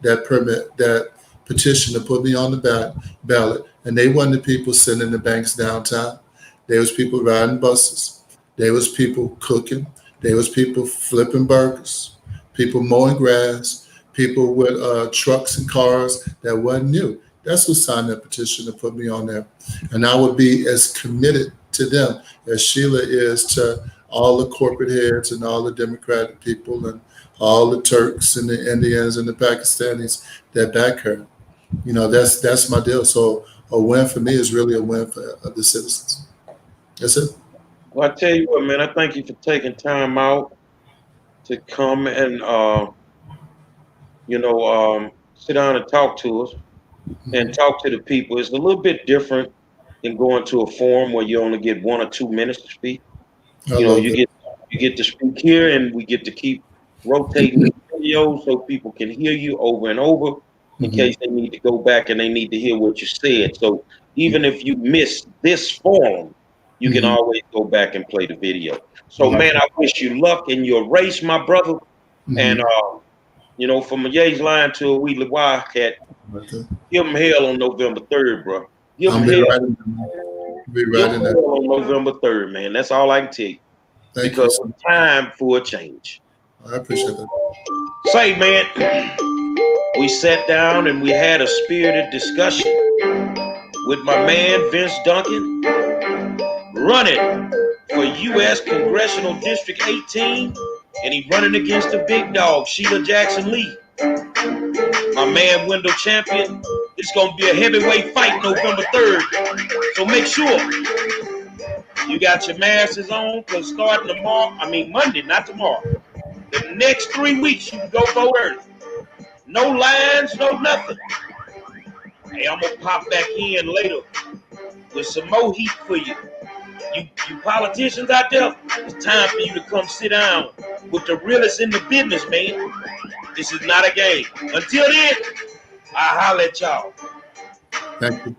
that petition to put me on the ballot. And they weren't the people sitting in the banks downtown. There was people riding buses. There was people cooking. There was people flipping burgers, people mowing grass, people with trucks and cars that wasn't new. That's who signed that petition to put me on there. And I would be as committed to them as Sheila is to all the corporate heads and all the Democratic people and all the Turks and the Indians and the Pakistanis that back her. That's my deal. So a win for me is really a win for the citizens. That's it. Well, I tell you what, man, I thank you for taking time out to come and, sit down and talk to us and talk to the people. It's a little bit different than going to a forum where you only get 1 or 2 minutes to speak. You get to speak here, and we get to keep rotating the video so people can hear you over and over in case they need to go back and they need to hear what you said. So even if you miss this forum, you can always go back and play the video. So, man, I wish you luck in your race, my brother. And, from a Yates line to a Wheeler Wildcat, give them hell on November 3rd, bro. Give them hell on November 3rd, man. That's all I can tell you. Because it's time for a change. I appreciate that. Say, man, we sat down and we had a spirited discussion with my man, Vince Duncan, running for U.S. Congressional District 18, and he's running against the big dog, Sheila Jackson Lee. My man, Wendell champion. It's going to be a heavyweight fight November 3rd. So make sure you got your masks on, because starting Monday, not tomorrow. The next 3 weeks, you can go vote early. No lines, no nothing. Hey, I'm going to pop back in later with some more heat for you. You politicians out there, it's time for you to come sit down with the realest in the business, man. This is not a game. Until then, I'll holler at y'all. Thank you.